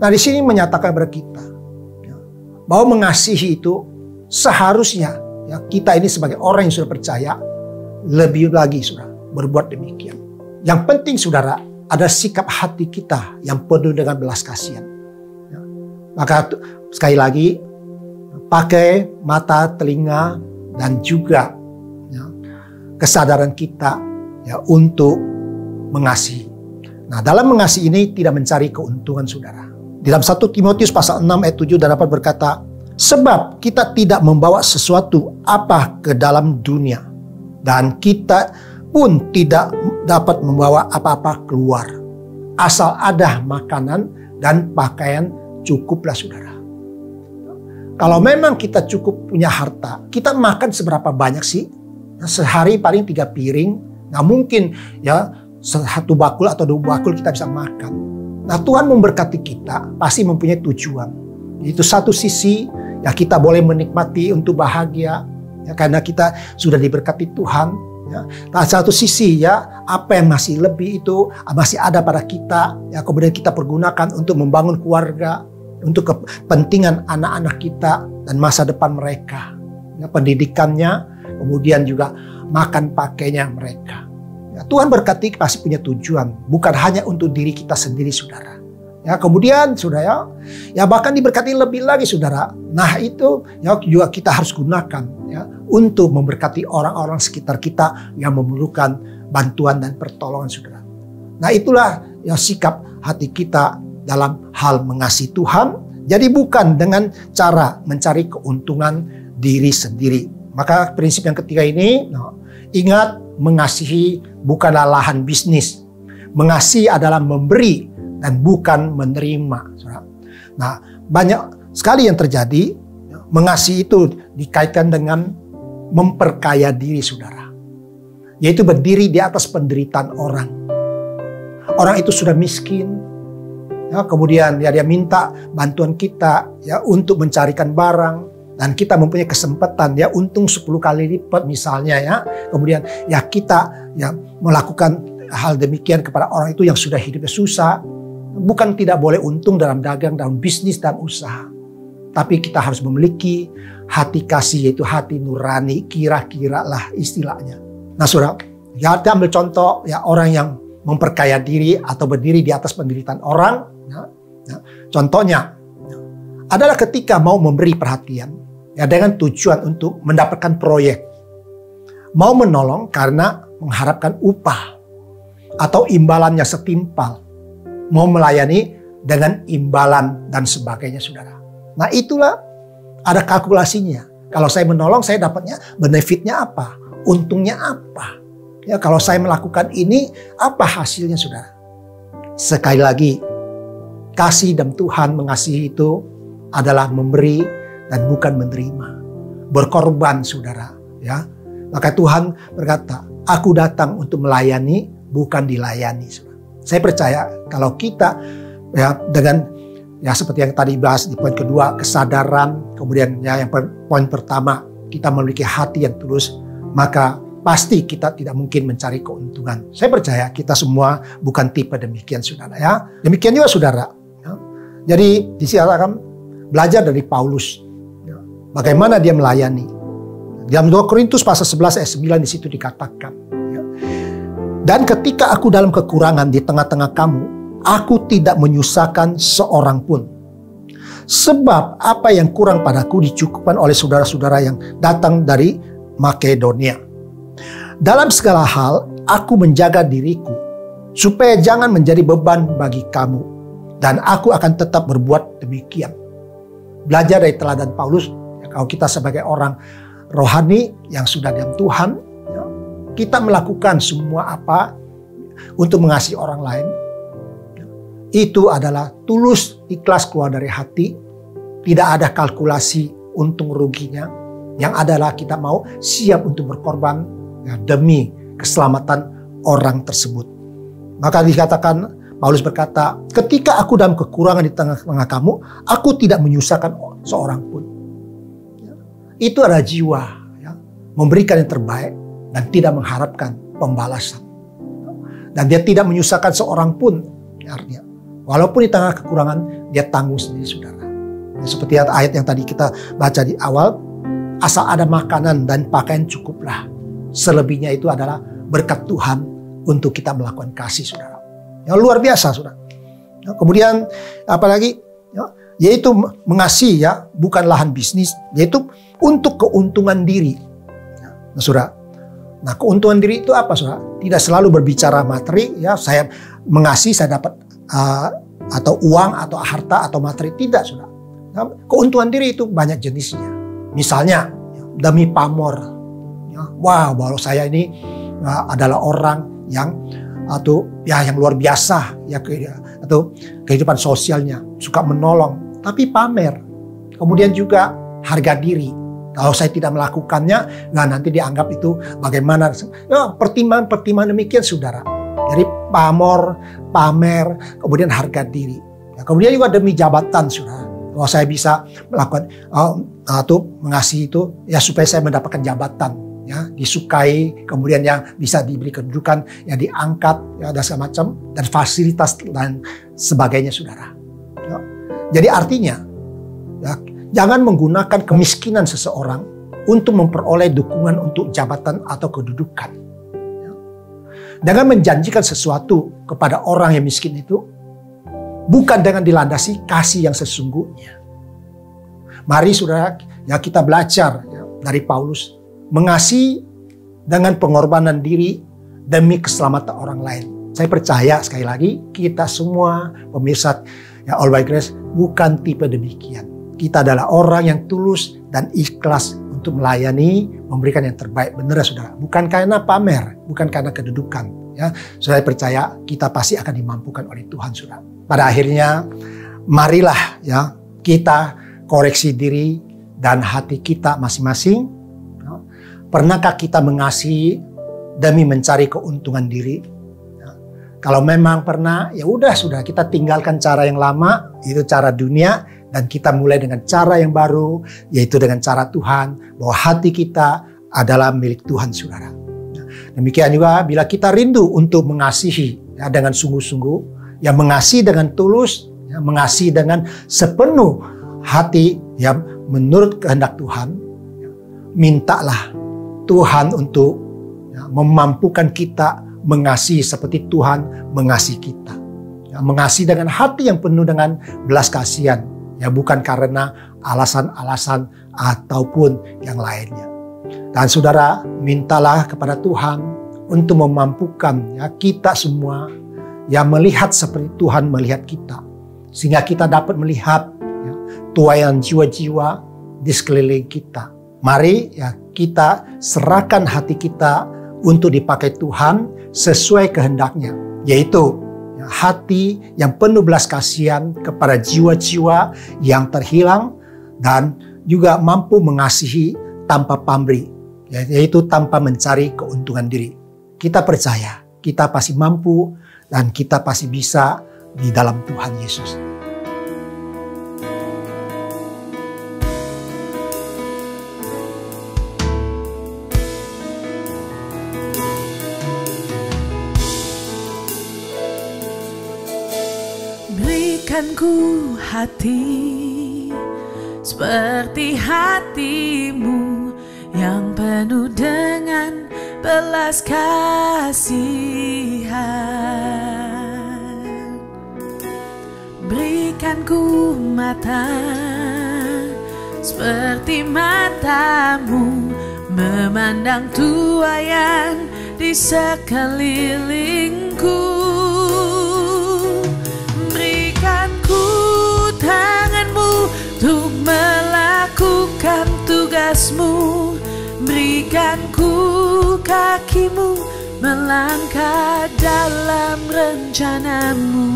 Nah, di sini menyatakan kepada kita bahwa mengasihi itu seharusnya kita ini sebagai orang yang sudah percaya lebih lagi, saudara, berbuat demikian. Yang penting, saudara, ada sikap hati kita yang penuh dengan belas kasihan. Maka sekali lagi, pakai mata, telinga, dan juga kesadaran kita ya untuk mengasihi. Nah, dalam mengasihi ini tidak mencari keuntungan saudara. Di dalam 1 Timotius pasal 6 ayat 7 dan 8 berkata, sebab kita tidak membawa sesuatu apa ke dalam dunia, dan kita pun tidak dapat membawa apa-apa keluar. Asal ada makanan dan pakaian, cukuplah saudara. Kalau memang kita cukup punya harta, kita makan seberapa banyak sih? Sehari paling 3 piring. Nah mungkin ya 1 bakul atau 2 bakul kita bisa makan. Nah Tuhan memberkati kita pasti mempunyai tujuan. Itu satu sisi ya kita boleh menikmati untuk bahagia ya, karena kita sudah diberkati Tuhan. Ya. Nah satu sisi ya apa yang masih lebih itu masih ada pada kita. Ya kemudian kita pergunakan untuk membangun keluarga, untuk kepentingan anak-anak kita dan masa depan mereka. Ya, pendidikannya, kemudian juga makan pakainya mereka. Ya, Tuhan berkati pasti punya tujuan, bukan hanya untuk diri kita sendiri, saudara. Ya, kemudian, saudara, ya bahkan diberkati lebih lagi, saudara. Nah, itu ya juga kita harus gunakan ya untuk memberkati orang-orang sekitar kita yang memerlukan bantuan dan pertolongan, saudara. Nah, itulah ya sikap hati kita dalam hal mengasihi Tuhan. Jadi bukan dengan cara mencari keuntungan diri sendiri. Maka prinsip yang ketiga ini, ingat, mengasihi bukanlah lahan bisnis. Mengasihi adalah memberi dan bukan menerima. Nah, banyak sekali yang terjadi. Mengasihi itu dikaitkan dengan memperkaya diri, saudara. Yaitu berdiri di atas penderitaan orang. Orang itu sudah miskin. Ya, kemudian ya, dia minta bantuan kita ya untuk mencarikan barang. Dan kita mempunyai kesempatan ya untung 10 kali lipat misalnya ya. Kemudian ya kita ya melakukan hal demikian kepada orang itu yang sudah hidupnya susah. Bukan tidak boleh untung dalam dagang, dalam bisnis dan usaha. Tapi kita harus memiliki hati kasih, yaitu hati nurani, kira-kira lah istilahnya. Nah saudara, ya kita ambil contoh ya orang yang memperkaya diri atau berdiri di atas penderitaan orang. Contohnya adalah ketika mau memberi perhatian. Ya, dengan tujuan untuk mendapatkan proyek. Mau menolong karena mengharapkan upah. Atau imbalannya setimpal. Mau melayani dengan imbalan dan sebagainya, saudara. Nah itulah ada kalkulasinya. Kalau saya menolong, saya dapatnya benefitnya apa? Untungnya apa? Ya, kalau saya melakukan ini, apa hasilnya, saudara? Sekali lagi, kasih dan Tuhan mengasihi itu adalah memberi dan bukan menerima. Berkorban, saudara. Ya, maka Tuhan berkata, aku datang untuk melayani, bukan dilayani. Saudara. Saya percaya kalau kita ya dengan ya seperti yang tadi bahas di poin kedua, kesadaran, kemudian ya yang poin pertama, kita memiliki hati yang tulus, maka pasti kita tidak mungkin mencari keuntungan. Saya percaya kita semua bukan tipe demikian, saudara. Ya, demikian juga, saudara. Ya. Jadi disilakan belajar dari Paulus. Bagaimana dia melayani. Dalam 2 Korintus pasal 11 ayat 9 di situ dikatakan. Ya. Dan ketika aku dalam kekurangan di tengah-tengah kamu, aku tidak menyusahkan seorang pun. Sebab apa yang kurang padaku dicukupkan oleh saudara-saudara yang datang dari Makedonia. Dalam segala hal, aku menjaga diriku, supaya jangan menjadi beban bagi kamu. Dan aku akan tetap berbuat demikian. Belajar dari teladan Paulus. Kalau kita sebagai orang rohani yang sudah dalam Tuhan, ya, kita melakukan semua apa untuk mengasihi orang lain. Ya, itu adalah tulus, ikhlas keluar dari hati. Tidak ada kalkulasi untung ruginya. Yang adalah kita mau siap untuk berkorban ya, demi keselamatan orang tersebut. Maka dikatakan, Paulus berkata, ketika aku dalam kekurangan di tengah-tengah kamu, aku tidak menyusahkan seorang pun. Itu adalah jiwa, ya, memberikan yang terbaik dan tidak mengharapkan pembalasan. Dan dia tidak menyusahkan seorang pun, artinya. Walaupun di tengah kekurangan, dia tanggung sendiri, saudara. Seperti ayat yang tadi kita baca di awal, asal ada makanan dan pakaian cukuplah. Selebihnya itu adalah berkat Tuhan untuk kita melakukan kasih, saudara. Yang luar biasa, saudara. Ya, kemudian apalagi, ya, yaitu mengasihi ya, bukan lahan bisnis, yaitu untuk keuntungan diri. Nah, saudara, Nah, keuntungan diri itu apa, saudara? Tidak selalu berbicara materi, ya. Saya mengasihi, saya dapat atau uang, atau harta, atau materi. Tidak, saudara. Nah, keuntungan diri itu banyak jenisnya. Misalnya, demi pamor. Ya, wow, bahwa saya ini adalah orang yang yang luar biasa, ya, atau kehidupan sosialnya suka menolong, tapi pamer. Kemudian juga harga diri. Kalau saya tidak melakukannya, nah nanti dianggap itu bagaimana? Ya, pertimbangan demikian, saudara. Jadi pamer, kemudian harga diri. Ya, kemudian juga demi jabatan, saudara. Kalau saya bisa melakukan atau mengasihi itu, ya supaya saya mendapatkan jabatan, ya disukai, kemudian yang bisa diberi kedudukan, ya diangkat, ya dan segala macam, dan fasilitas dan sebagainya, saudara. Ya. Jadi artinya, ya, jangan menggunakan kemiskinan seseorang untuk memperoleh dukungan untuk jabatan atau kedudukan. Ya. Jangan menjanjikan sesuatu kepada orang yang miskin itu bukan dengan dilandasi kasih yang sesungguhnya. Mari, saudara, ya kita belajar, ya, dari Paulus, mengasihi dengan pengorbanan diri demi keselamatan orang lain. Saya percaya, sekali lagi, kita semua pemirsa, ya, All by Grace bukan tipe demikian. Kita adalah orang yang tulus dan ikhlas untuk melayani, memberikan yang terbaik. Benar, saudara. Bukan karena pamer, bukan karena kedudukan. Ya, saya percaya kita pasti akan dimampukan oleh Tuhan, saudara. Pada akhirnya, marilah, ya, kita koreksi diri dan hati kita masing-masing. Ya. Pernahkah kita mengasihi demi mencari keuntungan diri? Ya. Kalau memang pernah, ya udah, sudah, kita tinggalkan cara yang lama, itu cara dunia. Dan kita mulai dengan cara yang baru, yaitu dengan cara Tuhan, bahwa hati kita adalah milik Tuhan, saudara. Demikian juga bila kita rindu untuk mengasihi, ya, dengan sungguh-sungguh, ya mengasihi dengan tulus, ya, mengasihi dengan sepenuh hati, ya menurut kehendak Tuhan, ya, mintalah Tuhan untuk, ya, memampukan kita mengasihi seperti Tuhan mengasihi kita. Ya, mengasihi dengan hati yang penuh dengan belas kasihan. Ya, bukan karena alasan-alasan ataupun yang lainnya. Dan saudara, mintalah kepada Tuhan untuk memampukan, ya, kita semua yang melihat seperti Tuhan melihat kita. Sehingga kita dapat melihat, ya, tuaian jiwa-jiwa di sekeliling kita. Mari, ya, kita serahkan hati kita untuk dipakai Tuhan sesuai kehendaknya. Yaitu hati yang penuh belas kasihan kepada jiwa-jiwa yang terhilang, dan juga mampu mengasihi tanpa pamrih, yaitu tanpa mencari keuntungan diri. Kita percaya kita pasti mampu dan kita pasti bisa di dalam Tuhan Yesus. Berikan ku hati seperti hatimu yang penuh dengan belas kasihan. Berikan ku mata seperti matamu, memandang tuaian di sekelilingku. Tanganmu untuk melakukan tugasmu, berikan ku kakimu melangkah dalam rencanamu.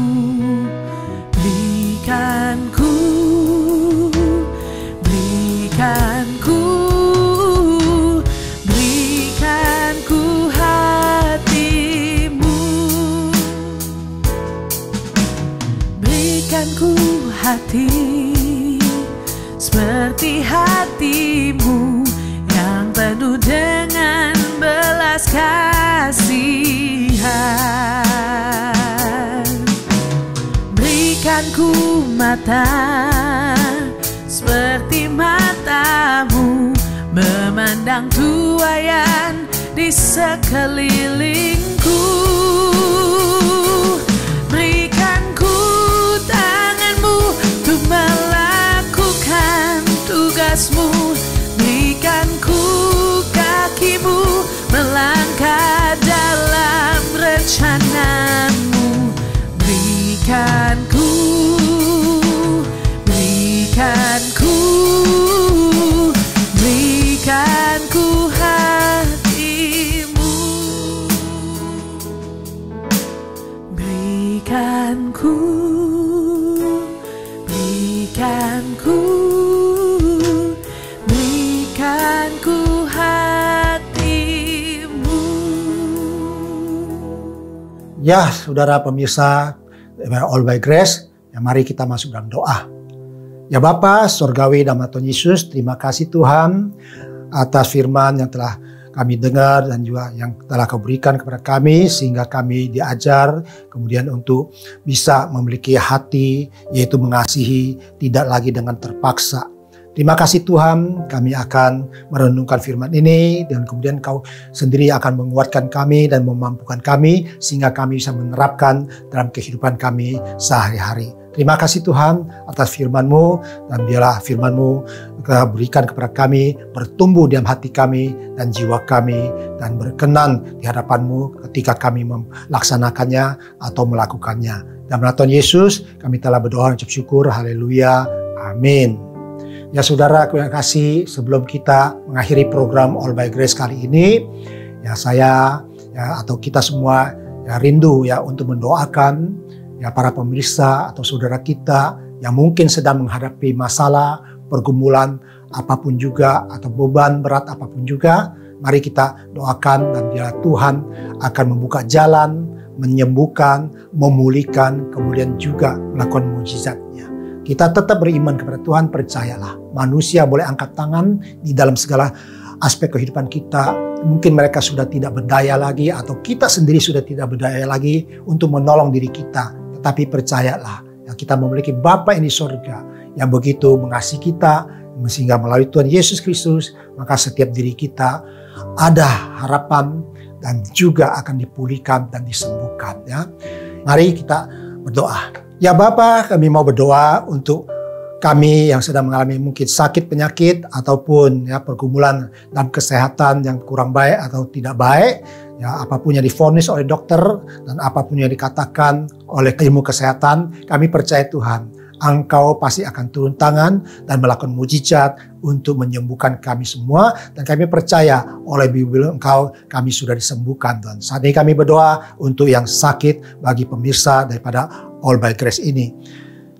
Berikan ku hatimu. Berikan ku hati seperti hatimu yang penuh dengan belas kasihan. Berikan ku mata seperti matamu, memandang tuaian di sekelilingku. Berikan ku tanganmu untuk melakukan tugasmu, berikan ku kakimu melangkah berikanku hatimu, berikanku hatimu. Ya, saudara pemirsa All by Grace, ya mari kita masuk dalam doa. Ya Bapa Sorgawi dalam Tuhan Yesus, terima kasih Tuhan atas firman yang telah kami dengar dan juga yang telah Kau berikan kepada kami sehingga kami diajar kemudian untuk bisa memiliki hati yaitu mengasihi tidak lagi dengan terpaksa. Terima kasih Tuhan, kami akan merenungkan firman ini dan kemudian Kau sendiri akan menguatkan kami dan memampukan kami sehingga kami bisa menerapkan dalam kehidupan kami sehari-hari. Terima kasih Tuhan atas firman-Mu dan biarlah firman-Mu berikan kepada kami bertumbuh dalam hati kami dan jiwa kami dan berkenan di hadapan-Mu ketika kami melaksanakannya atau melakukannya. Dalam nama Tuhan Yesus kami telah berdoa dan ucap syukur. Haleluya. Amin. Ya saudara, terima kasih. Sebelum kita mengakhiri program All by Grace kali ini, ya saya atau kita semua rindu untuk mendoakan para pemirsa atau saudara kita yang mungkin sedang menghadapi masalah, pergumulan apapun juga atau beban berat apapun juga. Mari kita doakan dan biar Tuhan akan membuka jalan, menyembuhkan, memulihkan, kemudian juga melakukan mukjizat-Nya. Kita tetap beriman kepada Tuhan, percayalah. Manusia boleh angkat tangan di dalam segala aspek kehidupan kita. Mungkin mereka sudah tidak berdaya lagi atau kita sendiri sudah tidak berdaya lagi untuk menolong diri kita. Tetapi percayalah, kita memiliki Bapa yang di sorga yang begitu mengasihi kita sehingga melalui Tuhan Yesus Kristus maka setiap diri kita ada harapan dan juga akan dipulihkan dan disembuhkan. Mari kita berdoa. Ya Bapa, kami mau berdoa untuk kami yang sedang mengalami mungkin sakit penyakit ataupun pergumulan dalam kesehatan yang kurang baik atau tidak baik. Apapun yang divonis oleh dokter dan apapun yang dikatakan oleh ilmu kesehatan, kami percaya Tuhan, Engkau pasti akan turun tangan dan melakukan mujizat untuk menyembuhkan kami semua. Dan kami percaya oleh Bible Engkau kami sudah disembuhkan Tuhan. Saat ini kami berdoa untuk yang sakit bagi pemirsa daripada All by Grace ini.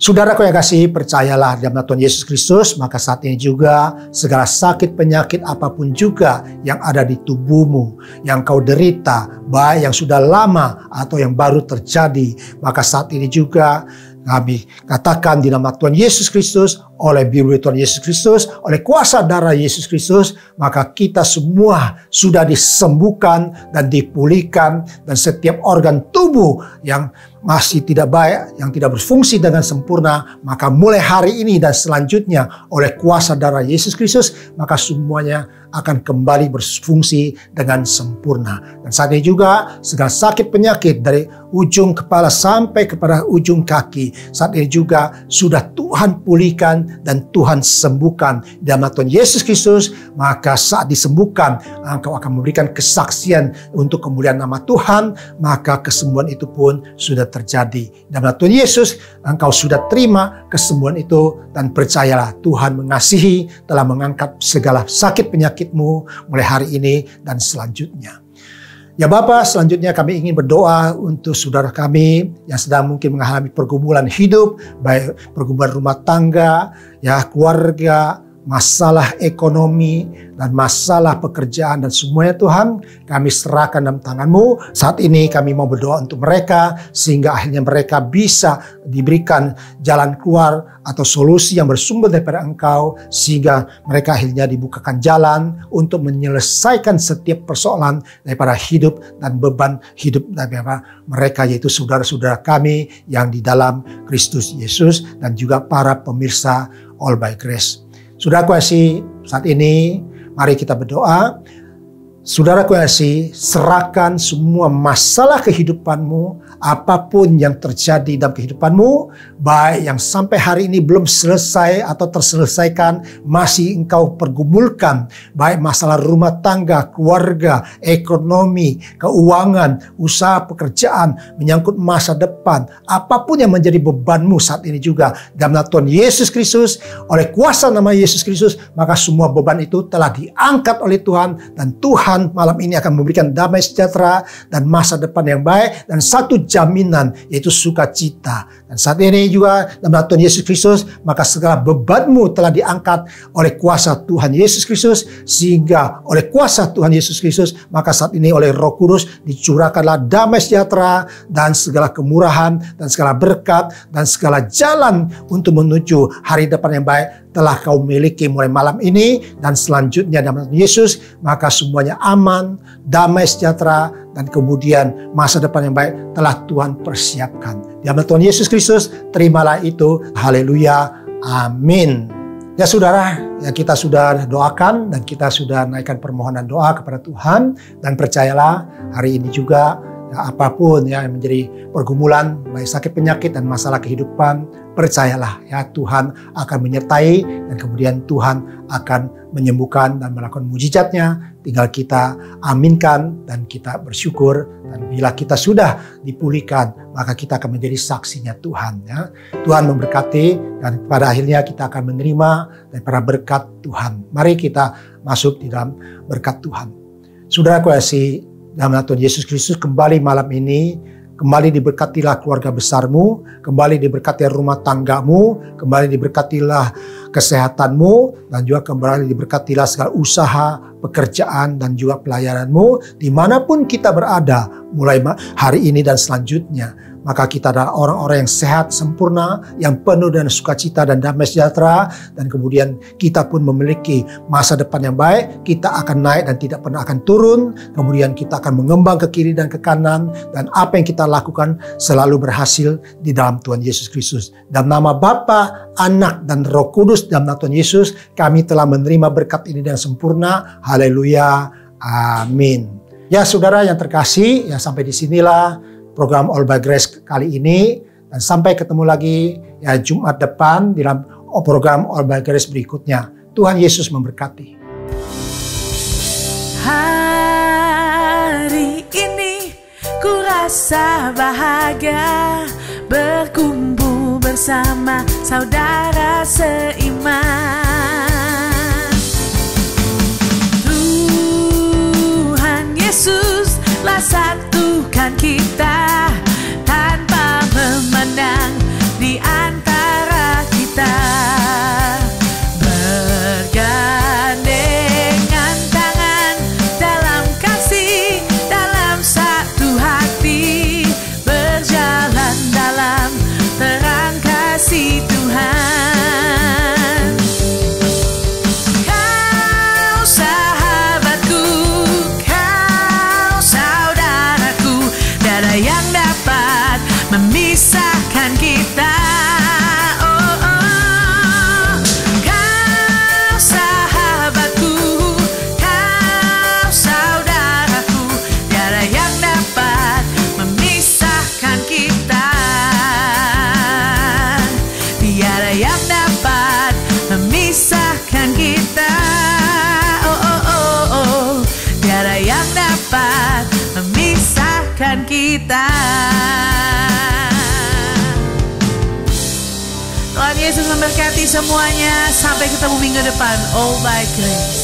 Saudaraku yang kasih, percayalah dalam nama Tuhan Yesus Kristus, maka saat ini juga segala sakit penyakit apapun juga yang ada di tubuhmu, yang kau derita, baik yang sudah lama atau yang baru terjadi, maka saat ini juga kami katakan di nama Tuhan Yesus Kristus, oleh Bible Tuhan Yesus Kristus, oleh kuasa darah Yesus Kristus, maka kita semua sudah disembuhkan dan dipulihkan dan setiap organ tubuh yang masih tidak baik, yang tidak berfungsi dengan sempurna, maka mulai hari ini dan selanjutnya oleh kuasa darah Yesus Kristus, maka semuanya akan kembali berfungsi dengan sempurna. Dan saat ini juga segala sakit penyakit dari ujung kepala sampai kepada ujung kaki, saat ini juga sudah Tuhan pulihkan dan Tuhan sembuhkan dalam nama Tuhan Yesus Kristus. Maka saat disembuhkan, Engkau akan memberikan kesaksian untuk kemuliaan nama Tuhan, maka kesembuhan itu pun sudah terjadi. Dalam nama Tuhan Yesus, Engkau sudah terima kesembuhan itu dan percayalah Tuhan mengasihi, telah mengangkat segala sakit penyakitmu mulai hari ini dan selanjutnya. Ya Bapa, selanjutnya kami ingin berdoa untuk saudara kami yang sedang mungkin mengalami pergumulan hidup, baik pergumulan rumah tangga, keluarga, masalah ekonomi, dan masalah pekerjaan dan semuanya Tuhan, kami serahkan dalam tangan-Mu. Saat ini kami mau berdoa untuk mereka sehingga akhirnya mereka bisa diberikan jalan keluar atau solusi yang bersumber daripada Engkau sehingga mereka akhirnya dibukakan jalan untuk menyelesaikan setiap persoalan daripada hidup dan beban hidup daripada mereka, yaitu saudara-saudara kami yang di dalam Kristus Yesus dan juga para pemirsa All by Grace. Saudaraku kasih, saat ini mari kita berdoa. Saudaraku yang kasih, serahkan semua masalah kehidupanmu, apapun yang terjadi dalam kehidupanmu, baik yang sampai hari ini belum selesai atau terselesaikan, masih engkau pergumulkan, baik masalah rumah tangga, keluarga, ekonomi, keuangan, usaha, pekerjaan, menyangkut masa depan, apapun yang menjadi bebanmu saat ini juga, dalam nama Tuhan Yesus Kristus, oleh kuasa nama Yesus Kristus, maka semua beban itu telah diangkat oleh Tuhan, dan Tuhan malam ini akan memberikan damai sejahtera dan masa depan yang baik, dan satu jaminan, yaitu sukacita. Dan saat ini juga dalam nama Tuhan Yesus Kristus, maka segala bebanmu telah diangkat oleh kuasa Tuhan Yesus Kristus, sehingga oleh kuasa Tuhan Yesus Kristus, maka saat ini oleh Roh Kudus dicurahkanlah damai sejahtera dan segala kemurahan dan segala berkat dan segala jalan untuk menuju hari depan yang baik telah kau miliki mulai malam ini dan selanjutnya dalam nama Yesus. Maka semuanya aman, damai sejahtera, dan kemudian masa depan yang baik telah Tuhan persiapkan. Di nama Tuhan Yesus Kristus, terimalah itu. Haleluya. Amin. Ya saudara, ya kita sudah doakan dan kita sudah naikkan permohonan doa kepada Tuhan, dan percayalah hari ini juga ya, apapun ya yang menjadi pergumulan, baik sakit penyakit dan masalah kehidupan, percayalah ya Tuhan akan menyertai, dan kemudian Tuhan akan menyembuhkan dan melakukan mujizatnya. Tinggal kita aminkan dan kita bersyukur, dan bila kita sudah dipulihkan, maka kita akan menjadi saksinya Tuhan ya. Tuhan memberkati, dan pada akhirnya kita akan menerima daripada berkat Tuhan. Mari kita masuk di dalam berkat Tuhan. Saudaraku kasih, dalam nama Tuhan Yesus Kristus, kembali malam ini, kembali diberkatilah keluarga besarmu, kembali diberkatilah rumah tanggamu, kembali diberkatilah kesehatanmu, dan juga kembali diberkatilah segala usaha, pekerjaan, dan juga pelayananmu, dimanapun kita berada, mulai hari ini dan selanjutnya. Maka kita adalah orang-orang yang sehat, sempurna, yang penuh dengan sukacita dan damai sejahtera, dan kemudian kita pun memiliki masa depan yang baik. Kita akan naik dan tidak pernah akan turun, kemudian kita akan mengembang ke kiri dan ke kanan, dan apa yang kita lakukan selalu berhasil di dalam Tuhan Yesus Kristus. Dalam nama Bapa, Anak, dan Roh Kudus, dalam nama Tuhan Yesus, kami telah menerima berkat ini dengan sempurna. Haleluya. Amin. Ya saudara yang terkasih, ya sampai di sinilah program All by Grace kali ini, dan sampai ketemu lagi ya Jumat depan di dalam program All by Grace berikutnya. Tuhan Yesus memberkati. Hari ini ku rasa bahagia berkumpul bersama saudara seiman. Tuhan Yesuslah satukan kita tanpa memandang di antara kita, bergandengan tangan dalam kasih, dalam satu hati, berjalan dalam terang kasih Tuhan. Kau sahabatku, kau saudaraku, tak ada yang dapat memisahkan kita. Oh, oh. Kau sahabatku, kau saudaraku, tak ada yang dapat memisahkan kita. Tiada yang dapat memisahkan kita. Oh, oh, oh, oh. Tiada yang dapat memisahkan kita. Tuhan Yesus memberkati semuanya. Sampai ketemu minggu depan. All by Grace.